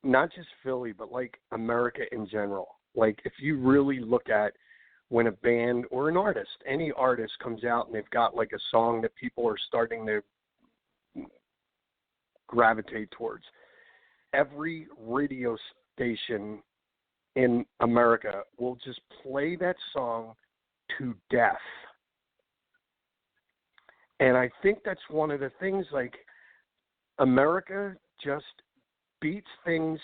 not just Philly, but like America in general. Like if you really look at when a band or an artist, any artist comes out and they've got like a song that people are starting to gravitate towards, every radio station in America will just play that song to death. And I think that's one of the things, like, America just beats things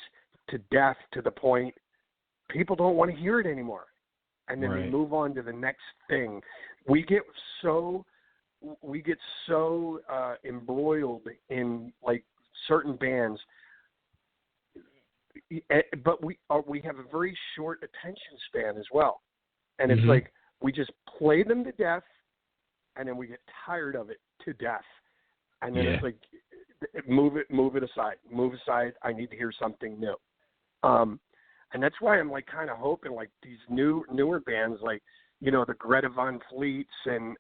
to death to the point people don't want to hear it anymore. And then they move on to the next thing. We get so embroiled in, like, certain bands, but we have a very short attention span as well. And it's like we just play them to death, and then we get tired of it to death. And then it's like, move it aside. I need to hear something new. And that's why I'm like kind of hoping like these newer bands, like, you know, the Greta Van Fleets and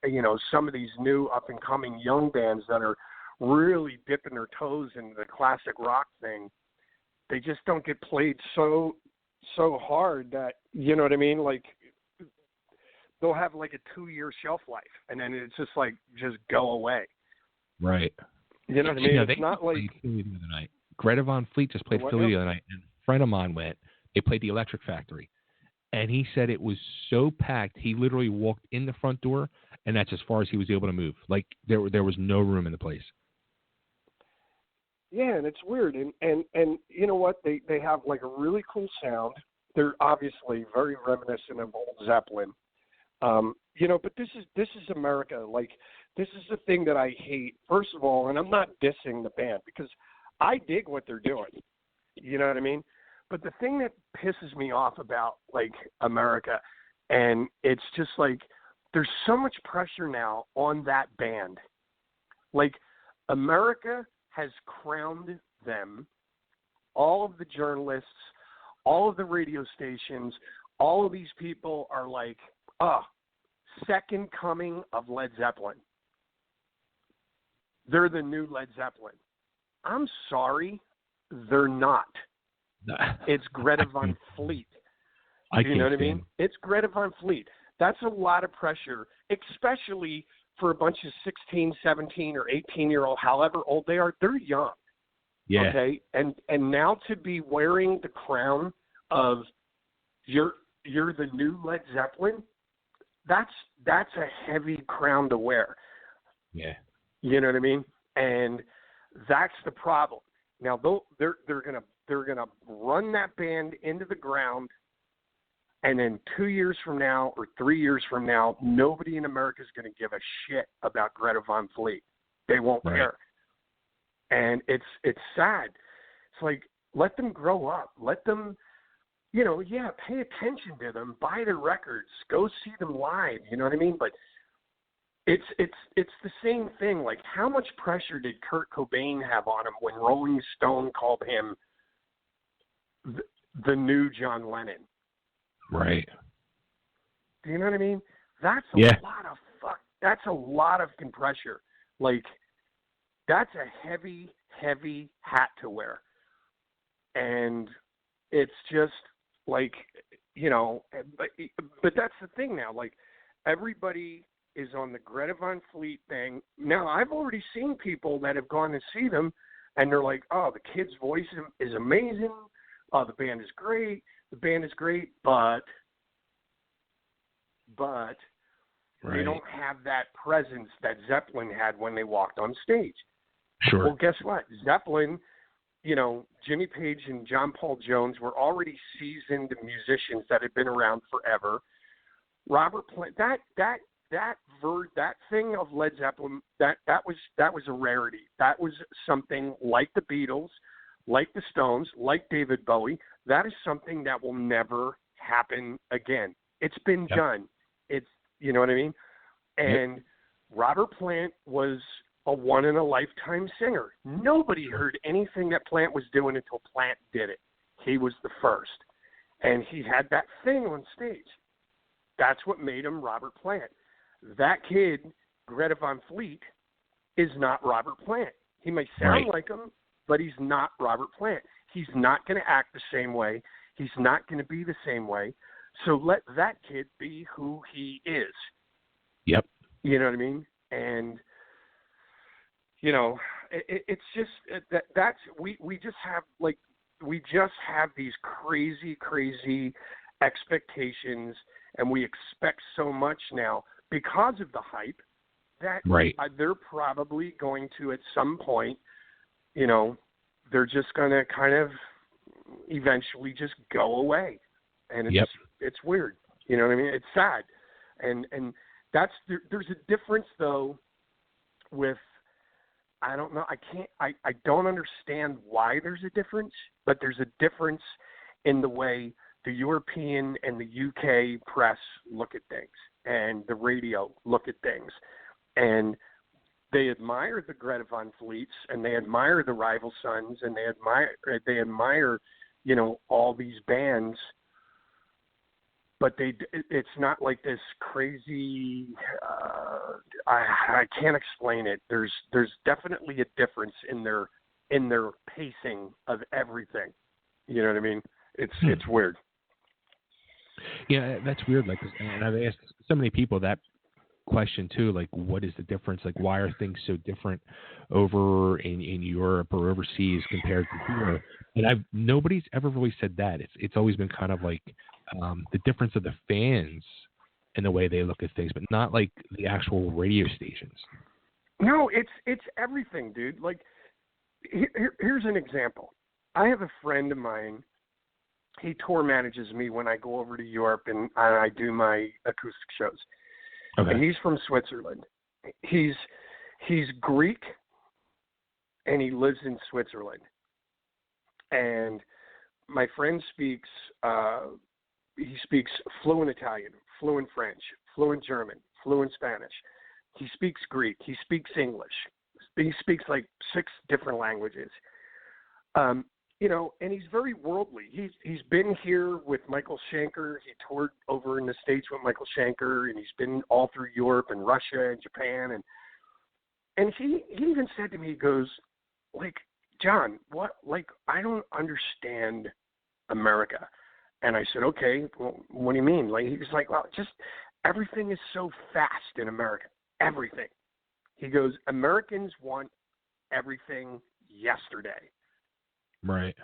you know, some of these new up and coming young bands that are really dipping their toes into the classic rock thing, they just don't get played so hard that, you know what I mean? Like, they'll have like a 2-year shelf life, and then it's just like, just go away. Right. You know what I mean? Yeah, it's not like Philly the other night. Greta Van Fleet just played Philly the other night, and a friend of mine went. They played the Electric Factory, and he said it was so packed. He literally walked in the front door, and that's as far as he was able to move. Like there was no room in the place. Yeah, and it's weird, and you know what? They have like a really cool sound. They're obviously very reminiscent of old Zeppelin. You know, but this is America. Like, this is the thing that I hate. First of all, and I'm not dissing the band because I dig what they're doing. You know what I mean? But the thing that pisses me off about like America, and it's just like there's so much pressure now on that band. Like, America has crowned them, all of the journalists, all of the radio stations, all of these people are like, second coming of Led Zeppelin. They're the new Led Zeppelin. I'm sorry, they're not. It's Greta Van Fleet. You know what I mean? It's Greta Van Fleet. That's a lot of pressure, especially for a bunch of 16, 17, or 18-year-old, however old they are. They're young. Yeah. Okay? And now to be wearing the crown of you're the new Led Zeppelin, that's a heavy crown to wear. Yeah. You know what I mean? And that's the problem. Now they're gonna run that band into the ground, and then 2 years from now or 3 years from now, nobody in America is going to give a shit about Greta Van Fleet. They won't care. And it's sad. It's like, let them grow up. Let them, you know, pay attention to them, buy their records, go see them live. You know what I mean? But it's the same thing. Like, how much pressure did Kurt Cobain have on him when Rolling Stone called him the new John Lennon? Right. Do you know what I mean? That's a lot of pressure. Like, that's a heavy hat to wear. And it's just like, you know, but that's the thing now. Like, everybody is on the Greta Van Fleet thing. Now, I've already seen people that have gone to see them, and they're like, oh, the kid's voice is amazing. Oh, the band is great. But they don't have that presence that Zeppelin had when they walked on stage. Sure. Well, guess what? Zeppelin, you know, Jimmy Page and John Paul Jones were already seasoned musicians that had been around forever. Robert Plant, that thing of Led Zeppelin, that was a rarity. That was something like the Beatles, like the Stones, like David Bowie. That is something that will never happen again. It's been done. It's, you know what I mean? And Robert Plant was a one-in-a-lifetime singer. Nobody heard anything that Plant was doing until Plant did it. He was the first. And he had that thing on stage. That's what made him Robert Plant. That kid, Greta Van Fleet, is not Robert Plant. He may sound like him, but he's not Robert Plant. He's not going to act the same way. He's not going to be the same way. So let that kid be who he is. Yep. You know what I mean? And, you know, it's just that's we just have these crazy expectations, and we expect so much now because of the hype that right. They're probably going to, at some point, you know, they're just going to kind of eventually just go away. And it's weird. You know what I mean? It's sad. And that's, there's a difference though with, I don't know, I don't understand why there's a difference, but there's a difference in the way the European and the UK press look at things and the radio look at things. And they admire the Greta Van Fleets, and they admire the Rival Sons, and they admire, you know, all these bands. But it's not like this crazy. I can't explain it. There's definitely a difference in their pacing of everything. You know what I mean? It's weird. Yeah, that's weird. Like, and I've asked so many people that question too. Like, what is the difference? Like, why are things so different over in Europe or overseas compared to here? And nobody's ever really said that. It's always been kind of like the difference of the fans and the way they look at things, but not like the actual radio stations. No, it's everything, dude. Like, here's an example. I have a friend of mine. He tour manages me when I go over to Europe and I do my acoustic shows. Okay. And he's from Switzerland. He's Greek, and he lives in Switzerland. And my friend speaks fluent Italian, fluent French, fluent German, fluent Spanish. He speaks Greek. He speaks English. He speaks like 6 different languages. You know, and he's very worldly. He's been here with Michael Schenker. He toured over in the States with Michael Schenker, and he's been all through Europe and Russia and Japan. And he even said to me, he goes, like, John, what? Like, I don't understand America. And I said, okay, well, what do you mean? Like, he was like, well, just everything is so fast in America. Everything. He goes, Americans want everything yesterday. Right.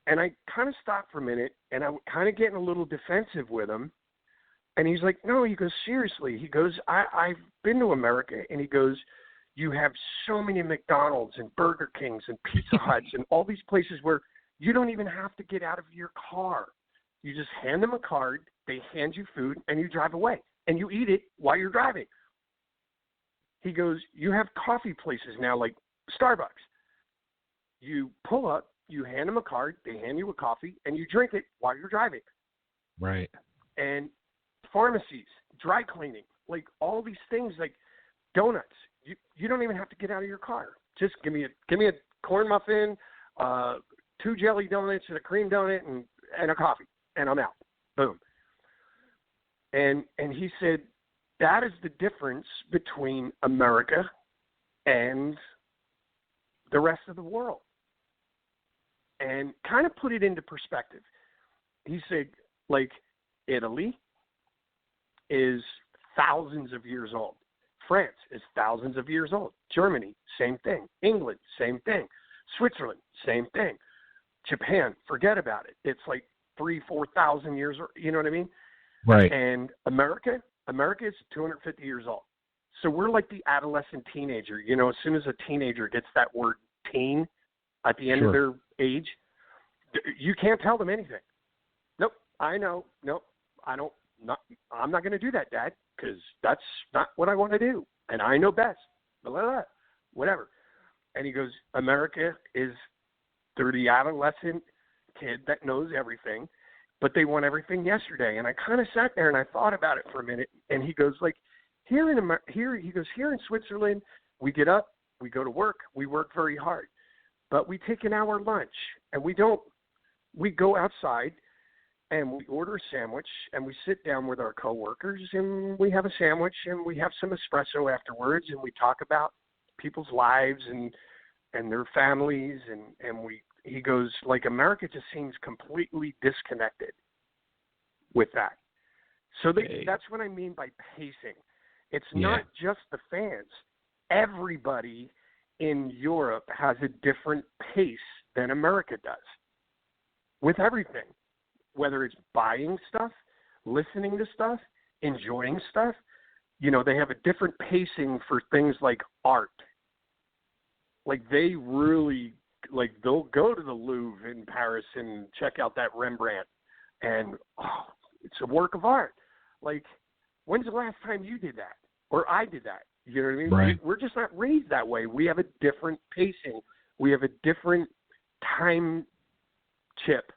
And I kind of stopped for a minute, and I'm kind of getting a little defensive with him. And he's like, no, he goes, seriously. He goes, I've been to America, and he goes, you have so many McDonald's and Burger Kings and Pizza Huts and all these places where you don't even have to get out of your car. You just hand them a card, they hand you food, and you drive away. And you eat it while you're driving. He goes, you have coffee places now like Starbucks. You pull up, you hand them a card, they hand you a coffee, and you drink it while you're driving. Right. And pharmacies, dry cleaning, like all these things, like donuts. You don't even have to get out of your car. Just give me a corn muffin, 2 jelly donuts and a cream donut and a coffee, and I'm out. Boom. And he said that is the difference between America and the rest of the world. And kind of put it into perspective. He said, like, Italy is thousands of years old. France is thousands of years old. Germany, same thing. England, same thing. Switzerland, same thing. Japan, forget about it. It's like 3,000-4,000 years, you know what I mean? Right. And America is 250 years old. So we're like the adolescent teenager. You know, as soon as a teenager gets that word teen at the end of their age, you can't tell them anything. Nope, I know. Nope, I don't. I'm not going to do that, Dad, because that's not what I want to do, and I know best. Blah, blah, blah, whatever. And he goes, America is the adolescent kid that knows everything, but they want everything yesterday. And I kind of sat there and I thought about it for a minute. And he goes, like, here in Switzerland, we get up, we go to work, we work very hard. But we take an hour lunch, and we go outside, and we order a sandwich, and we sit down with our coworkers, and we have a sandwich, and we have some espresso afterwards, and we talk about people's lives and their families, and we he goes, like, America just seems completely disconnected with that. So that's what I mean by pacing. It's not just the fans. Everybody in Europe has a different pace than America does with everything, whether it's buying stuff, listening to stuff, enjoying stuff. You know, they have a different pacing for things like art. Like, they really, like, they'll go to the Louvre in Paris and check out that Rembrandt, and, oh, it's a work of art. Like, when's the last time you did that? Or I did that? You know what I mean? Right. We're just not raised that way. We have a different pacing. We have a different time chip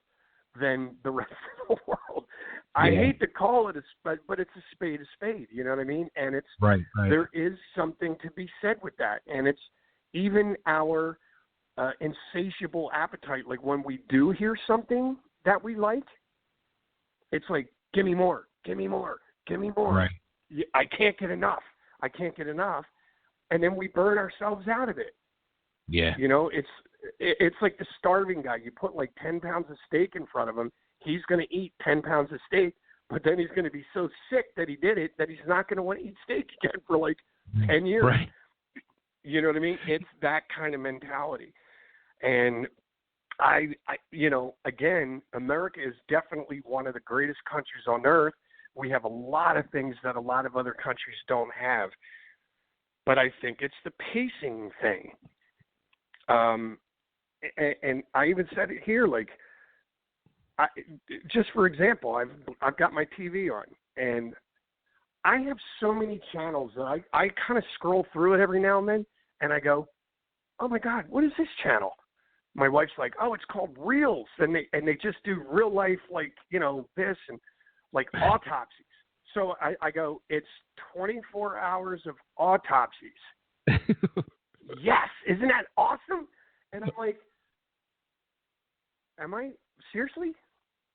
than the rest of the world. I hate to call it but it's a spade, you know what I mean? And it's right. There is something to be said with that. And it's even our insatiable appetite. Like, when we do hear something that we like, it's like, give me more, give me more, give me more. Right. I can't get enough. And then we burn ourselves out of it. Yeah. You know, it's like the starving guy. You put like 10 pounds of steak in front of him. He's going to eat 10 pounds of steak, but then he's going to be so sick that he did it that he's not going to want to eat steak again for like 10 years. Right. You know what I mean? It's that kind of mentality. And I, you know, again, America is definitely one of the greatest countries on earth. We have a lot of things that a lot of other countries don't have. But I think it's the pacing thing. And I even said it here, like, just for example, I've got my TV on, and I have so many channels that I kind of scroll through it every now and then, and I go, oh my God, what is this channel? My wife's like, oh, it's called Reels, and they just do real life, like, you know, this and like autopsies. So I go, it's 24 hours of autopsies. Yes, isn't that awesome? And I'm like, am I seriously?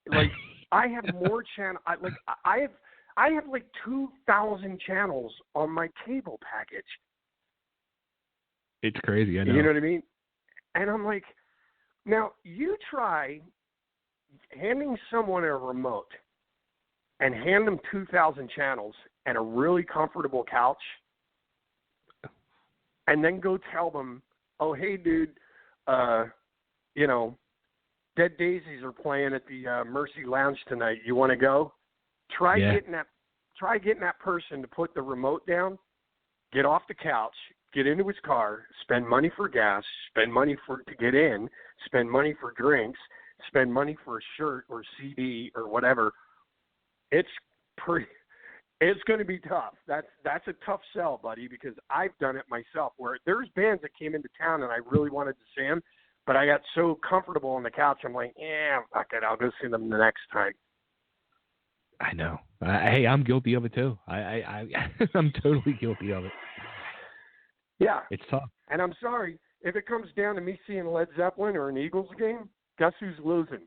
Like, I have more channel. I have like 2,000 channels on my cable package. It's crazy. I know. You know what I mean? And I'm like, now you try handing someone a remote and hand them 2,000 channels and a really comfortable couch, and then go tell them, oh, hey, dude, you know, Dead Daisies are playing at the Mercy Lounge tonight. You want to go? Try getting that person to put the remote down, get off the couch, get into his car, spend money for gas, spend money to get in, spend money for drinks, spend money for a shirt or CD or whatever. It's going to be tough. That's a tough sell, buddy, because I've done it myself, where there's bands that came into town and I really wanted to see them, but I got so comfortable on the couch, I'm like, fuck it, I'll go see them the next time. I know. Hey, I'm guilty of it too. I'm totally guilty of it. Yeah. It's tough. And I'm sorry, if it comes down to me seeing Led Zeppelin or an Eagles game, guess who's losing?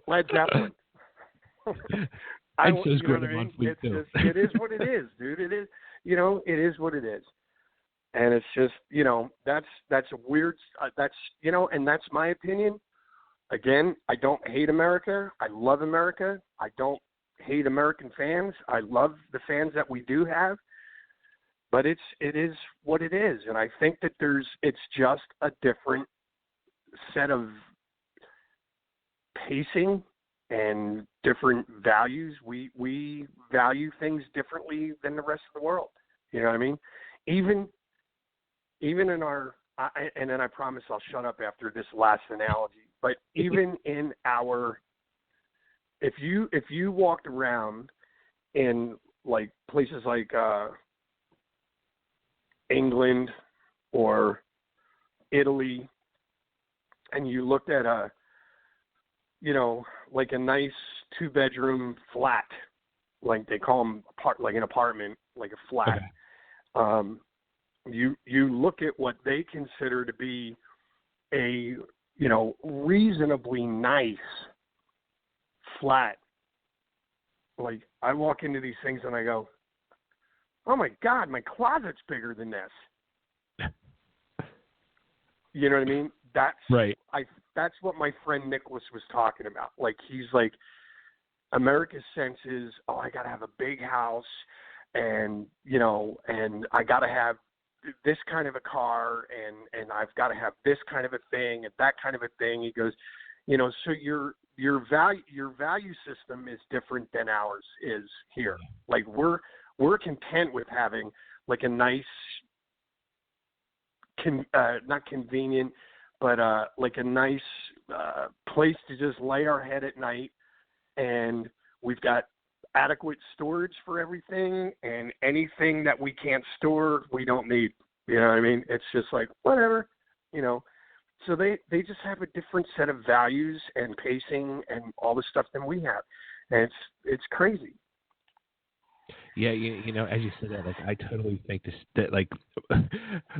Led Zeppelin. I'm so screwed on Fleet too. It is what it is, dude. It is, you know, it is what it is. And it's just, you know, that's a weird, that's, you know, and that's my opinion. Again, I don't hate America. I love America. I don't hate American fans. I love the fans that we do have. But it is what it is. And I think that it's just a different set of pacing and different values. We value things differently than the rest of the world. You know what I mean? Even in our, and then I promise I'll shut up after this last analogy, but even in our, if you walked around in like places like England or Italy, and you looked at you know, like a nice 2-bedroom flat, like they call them like an apartment, like a flat. Okay. You look at what they consider to be a, you know, reasonably nice flat. Like, I walk into these things and I go, oh my God, my closet's bigger than this. You know what I mean? that's Right. that's what my friend Nicholas was talking about. Like, he's like, America's sense is, oh, I got to have a big house, and and I got to have this kind of a car, and I've got to have this kind of a thing and that kind of a thing. He goes, so your value system is different than ours is here. Like, we're content with having like a nice, not convenient, but like a nice place to just lay our head at night, and we've got adequate storage for everything, and anything that we can't store, we don't need. You know what I mean? It's just like, whatever, So they just have a different set of values and pacing and all the stuff than we have, and it's crazy. Yeah, as you said that, like, I totally think that like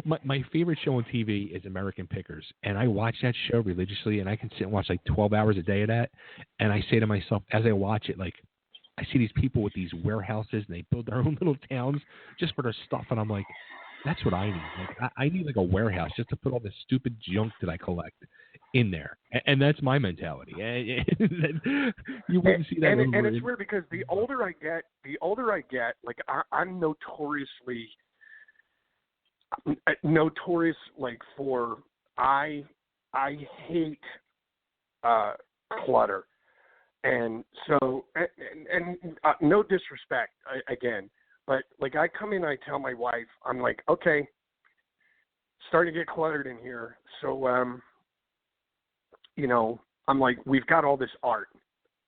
my favorite show on TV is American Pickers, and I watch that show religiously, and I can sit and watch like 12 hours a day of that, and I say to myself as I watch it, like, I see these people with these warehouses, and they build their own little towns just for their stuff, and I'm like, that's what I need. Like, I need like a warehouse just to put all this stupid junk that I collect in there, and that's my mentality. You wouldn't see that. And it's weird because the older I get, like, I'm notorious like for I hate clutter, and so and no disrespect again. But, like, I come in, I tell my wife, I'm like, okay, starting to get cluttered in here. So, I'm like, we've got all this art.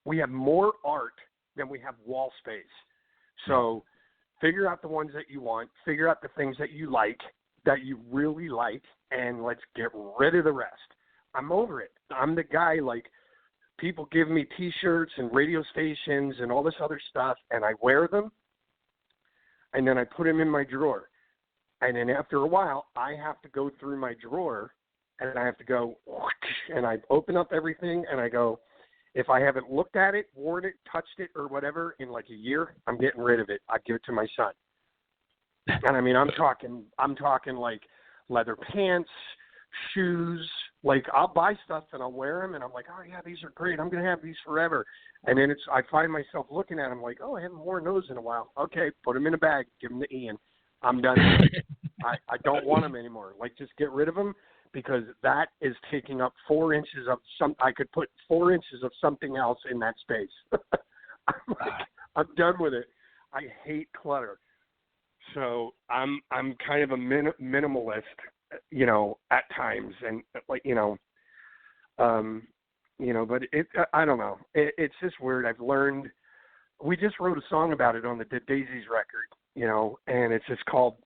We have more art than we have wall space. So figure out the ones that you want, figure out the things that you like, that you really like, and let's get rid of the rest. I'm over it. I'm the guy, like, people give me T-shirts and radio stations and all this other stuff, and I wear them. And then I put them in my drawer. And then after a while, I have to go through my drawer, and I have to go, and I open up everything, and I go, if I haven't looked at it, worn it, touched it, or whatever in like a year, I'm getting rid of it. I give it to my son. And I mean, I'm talking like leather pants, shoes. Like, I'll buy stuff and I'll wear them, and I'm like, oh yeah, these are great. I'm gonna have these forever. And then I find myself looking at them like, oh, I haven't worn those in a while. Okay, put them in a bag, give them to Ian. I'm done. I don't want them anymore. Like, just get rid of them, because that is taking up 4 inches of I could put 4 inches of something else in that space. I'm done with it. I hate clutter. So I'm kind of a minimalist, at times, and like, but I don't know. It's just weird. I've learned. We just wrote a song about it on the Dead Daisies record, and it's just called,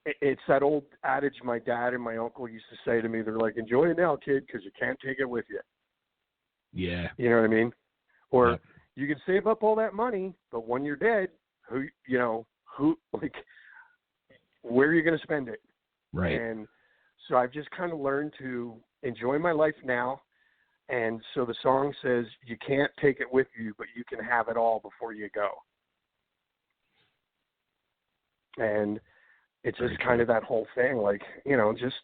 it's that old adage my dad and my uncle used to say to me. They're like, enjoy it now, kid, because you can't take it with you. Yeah. You know what I mean? Or yep. You can save up all that money, but when you're dead, where are you going to spend it? Right. And so I've just kind of learned to enjoy my life now. And so the song says, you can't take it with you, but you can have it all before you go. And it's just kind of that whole thing, like, just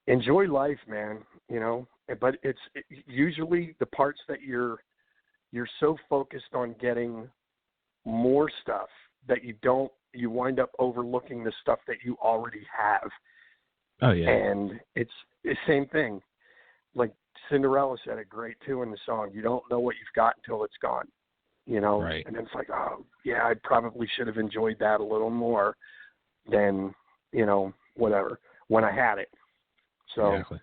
enjoy life, man, but it's usually the parts that you're so focused on getting more stuff that you wind up overlooking the stuff that you already have. Oh yeah. And it's the same thing. Like Cinderella said it great too in the song. You don't know what you've got until it's gone, Right. And it's like, oh yeah, I probably should have enjoyed that a little more than, whatever, when I had it. So exactly.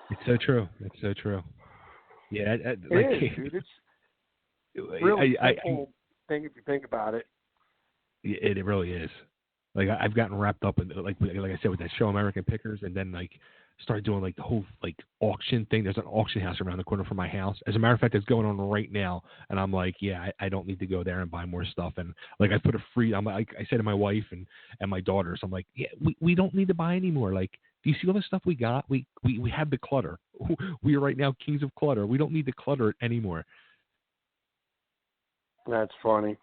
It's so true. It's so true. Yeah. It is, dude. It's really simple thing if you think about it. It really is. Like, I've gotten wrapped up in, like I said, with that show American Pickers, and then like started doing like the whole like auction thing. There's an auction house around the corner from my house. As a matter of fact, it's going on right now, and I'm like, yeah, I don't need to go there and buy more stuff. And like, I put I said to my wife and my daughters, I'm like, yeah, we don't need to buy anymore. Like, do you see all the stuff we got? We have the clutter. We are right now kings of clutter. We don't need to clutter it anymore. That's funny.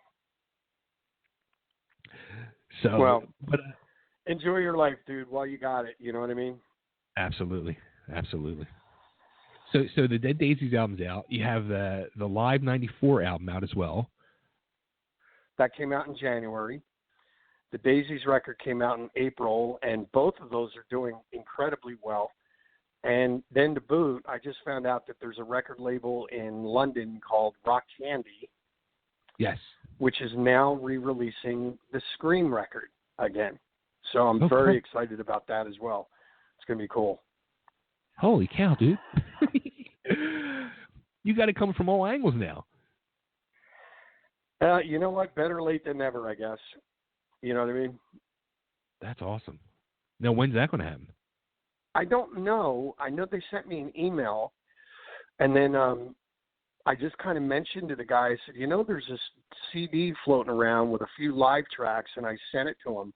So, well, but enjoy your life, dude, while you got it. You know what I mean? Absolutely. So the Dead Daisies album's out. You have the Live '94 album out as well. That came out in January. The Daisies record came out in April, and both of those are doing incredibly well. And then to boot, I just found out that there's a record label in London called Rock Candy. Yes. Which is now re-releasing the Scream record again. So I'm very excited about that as well. It's going to be cool. Holy cow, dude. You got it coming from all angles now. You know what? Better late than never, I guess. You know what I mean? That's awesome. Now, when's that going to happen? I don't know. I know they sent me an email, and then I just kind of mentioned to the guy, I said, you know, there's this CD floating around with a few live tracks, and I sent it to him.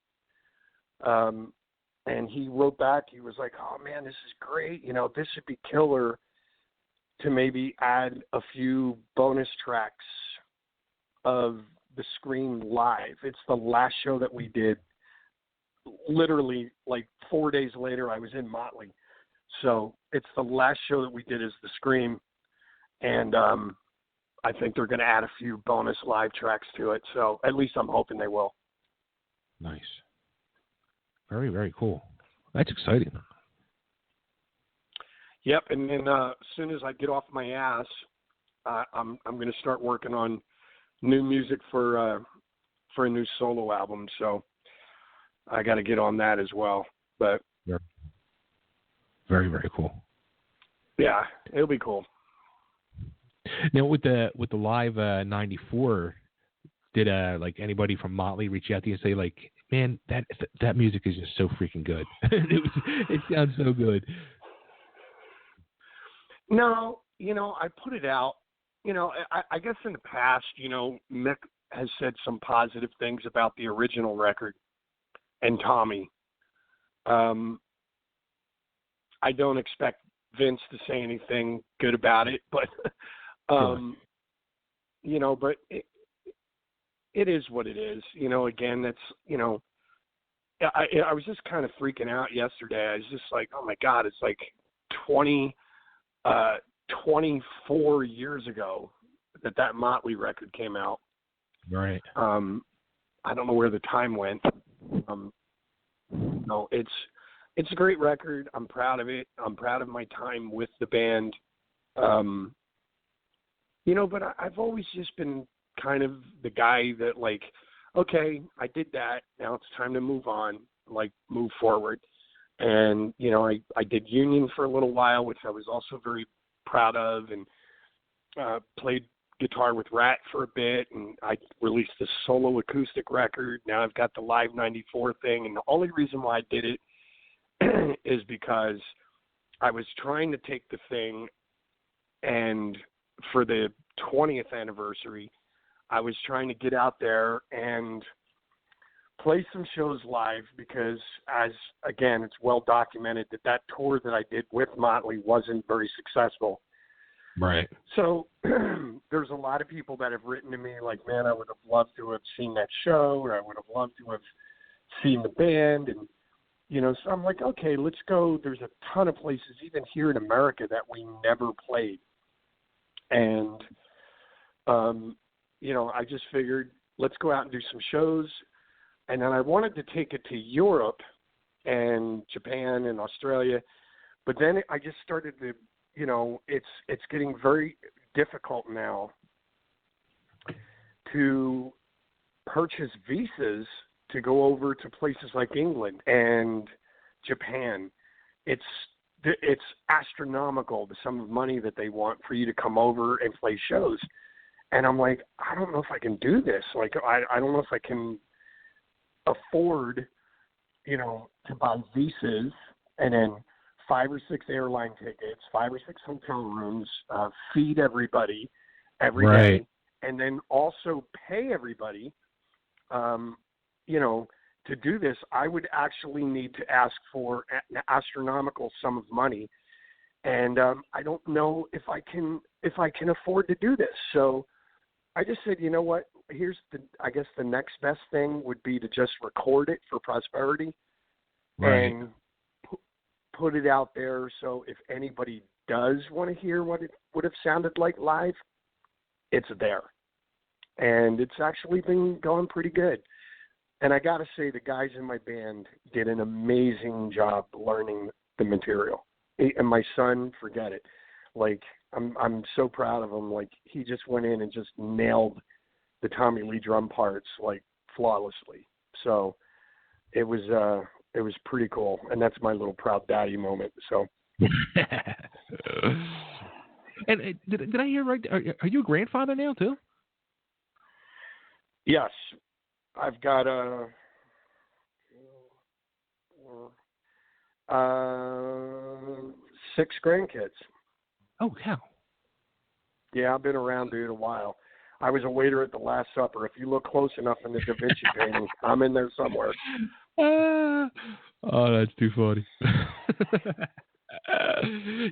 And he wrote back, he was like, oh, man, this is great. You know, this would be killer to maybe add a few bonus tracks of the Scream live. It's the last show that we did. Literally, like 4 days later, I was in Motley. So it's the last show that we did is the Scream. And I think they're going to add a few bonus live tracks to it. So at least I'm hoping they will. Nice. Very, very cool. That's exciting. Yep. And then as soon as I get off my ass, I'm going to start working on new music for a new solo album. So I got to get on that as well. But very, very cool. Yeah, it'll be cool. Now with the Live '94, did like anybody from Motley reach out to you and say like, man, that music is just so freaking good. It sounds so good. No, you know, I put it out. You know, I guess in the past, you know, Mick has said some positive things about the original record and Tommy. I don't expect Vince to say anything good about it, but, you know, but it is what it is. You know, again, that's, you know, I was just kind of freaking out yesterday. I was just like, oh my God, it's like 24 years ago that Motley record came out. Right. I don't know where the time went. No, it's a great record. I'm proud of it. I'm proud of my time with the band. You know, but I've always just been kind of the guy that like, okay, I did that. Now it's time to move on, like move forward. And, you know, I did Union for a little while, which I was also very proud of, and played guitar with Rat for a bit, and I released a solo acoustic record. Now I've got the Live '94 thing, and the only reason why I did it is because I was trying to take the thing, and for the 20th anniversary, I was trying to get out there and play some shows live because, as again, it's well documented that tour that I did with Motley wasn't very successful. Right. So there's a lot of people that have written to me like, man, I would have loved to have seen that show, or I would have loved to have seen the band. And, you know, so I'm like, okay, let's go. There's a ton of places, even here in America, that we never played. And, you know, I just figured let's go out and do some shows. And then I wanted to take it to Europe and Japan and Australia. But then I just started to, you know, it's getting very difficult now to purchase visas to go over to places like England and Japan. It's astronomical, the sum of money that they want for you to come over and play shows. And I'm like, I don't know if I can do this. Like, I don't know if I can afford, you know, to buy visas and then 5 or 6 airline tickets, 5 or 6 hotel rooms, feed everybody every day, and then also pay everybody, you know, to do this. I would actually need to ask for an astronomical sum of money, and I don't know if I can afford to do this. So I just said, you know what? I guess the next best thing would be to just record it for prosperity Right. and put it out there. So if anybody does want to hear what it would have sounded like live, it's there. And it's actually been going pretty good. And I got to say, the guys in my band did an amazing job learning the material. And my son, forget it. Like, I'm so proud of him. Like, he just went in and just nailed the Tommy Lee drum parts, like, flawlessly. So it was pretty cool. And that's my little proud daddy moment. So. And did I hear right? Are you a grandfather now too? Yes, I've got 6 grandkids. Oh, cow. Yeah, I've been around, dude, a while. I was a waiter at the Last Supper. If you look close enough in the Da Vinci painting, I'm in there somewhere. Oh, that's too funny.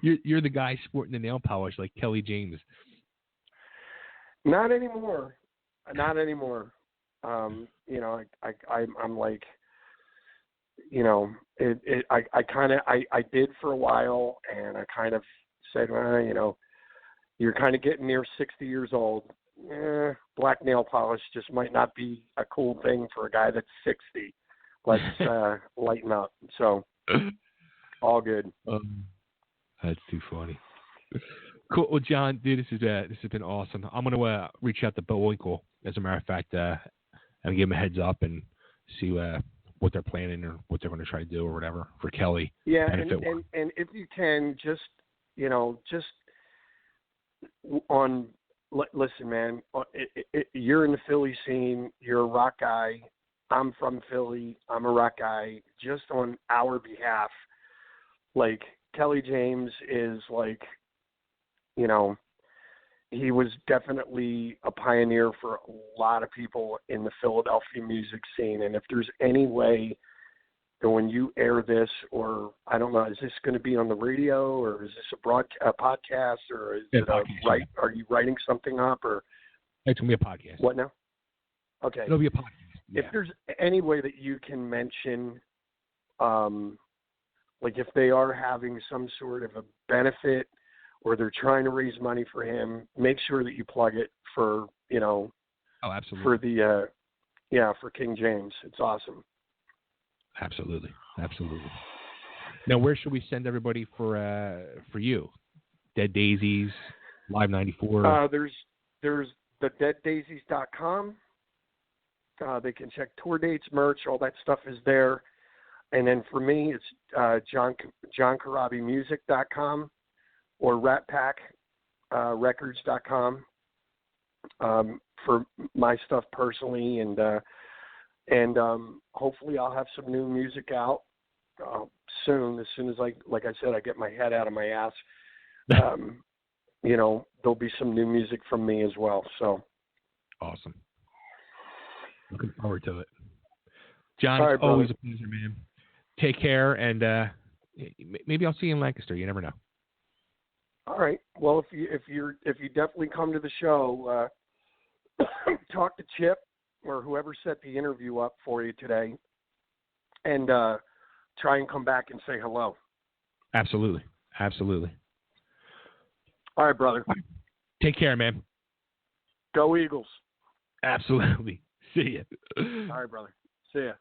You're the guy sporting the nail polish like Kelly James. Not anymore. Not anymore. You know, I'm like, you know, I did for a while, and I kind of said, well, you know, you're kind of getting near 60 years old. Black nail polish just might not be a cool thing for a guy that's 60. Let's lighten up. So, all good. That's too funny. Cool. Well, John, dude, this has been awesome. I'm gonna reach out to Bullwinkle, as a matter of fact, and give him a heads up and see what they're planning or what they're going to try to do or whatever for Kelly. Yeah, and if you can, just, you know, just on. Listen, man, you're in the Philly scene. You're a rock guy. I'm from Philly. I'm a rock guy. Just on our behalf, like, Kelly James is like, you know, he was definitely a pioneer for a lot of people in the Philadelphia music scene. And if there's any way that when you air this, or I don't know, is this going to be on the radio, or is this a podcast, or is it podcast, are you writing something up, or it's going to be a podcast? What now? Okay. It'll be a podcast. Yeah. If there's any way that you can mention, like if they are having some sort of a benefit or they're trying to raise money for him, make sure that you plug it for, you know, oh, absolutely. for the, for King James. It's awesome. Absolutely. Absolutely. Now, where should we send everybody for you? Dead Daisies, Live 94? There's the deaddaisies.com. They can check tour dates, merch, all that stuff is there. And then for me, it's johncorabimusic.com or ratpackrecords.com for my stuff personally. And hopefully I'll have some new music out soon. As soon as like I said, I get my head out of my ass. You know, there'll be some new music from me as well. So awesome. Looking forward to it. John, right, it's always a pleasure, man. Take care, and maybe I'll see you in Lancaster. You never know. All right. Well, if you definitely come to the show, talk to Chip or whoever set the interview up for you today, and try and come back and say hello. Absolutely. Absolutely. All right, brother. Take care, man. Go Eagles. Absolutely. See ya. All right, brother. See ya.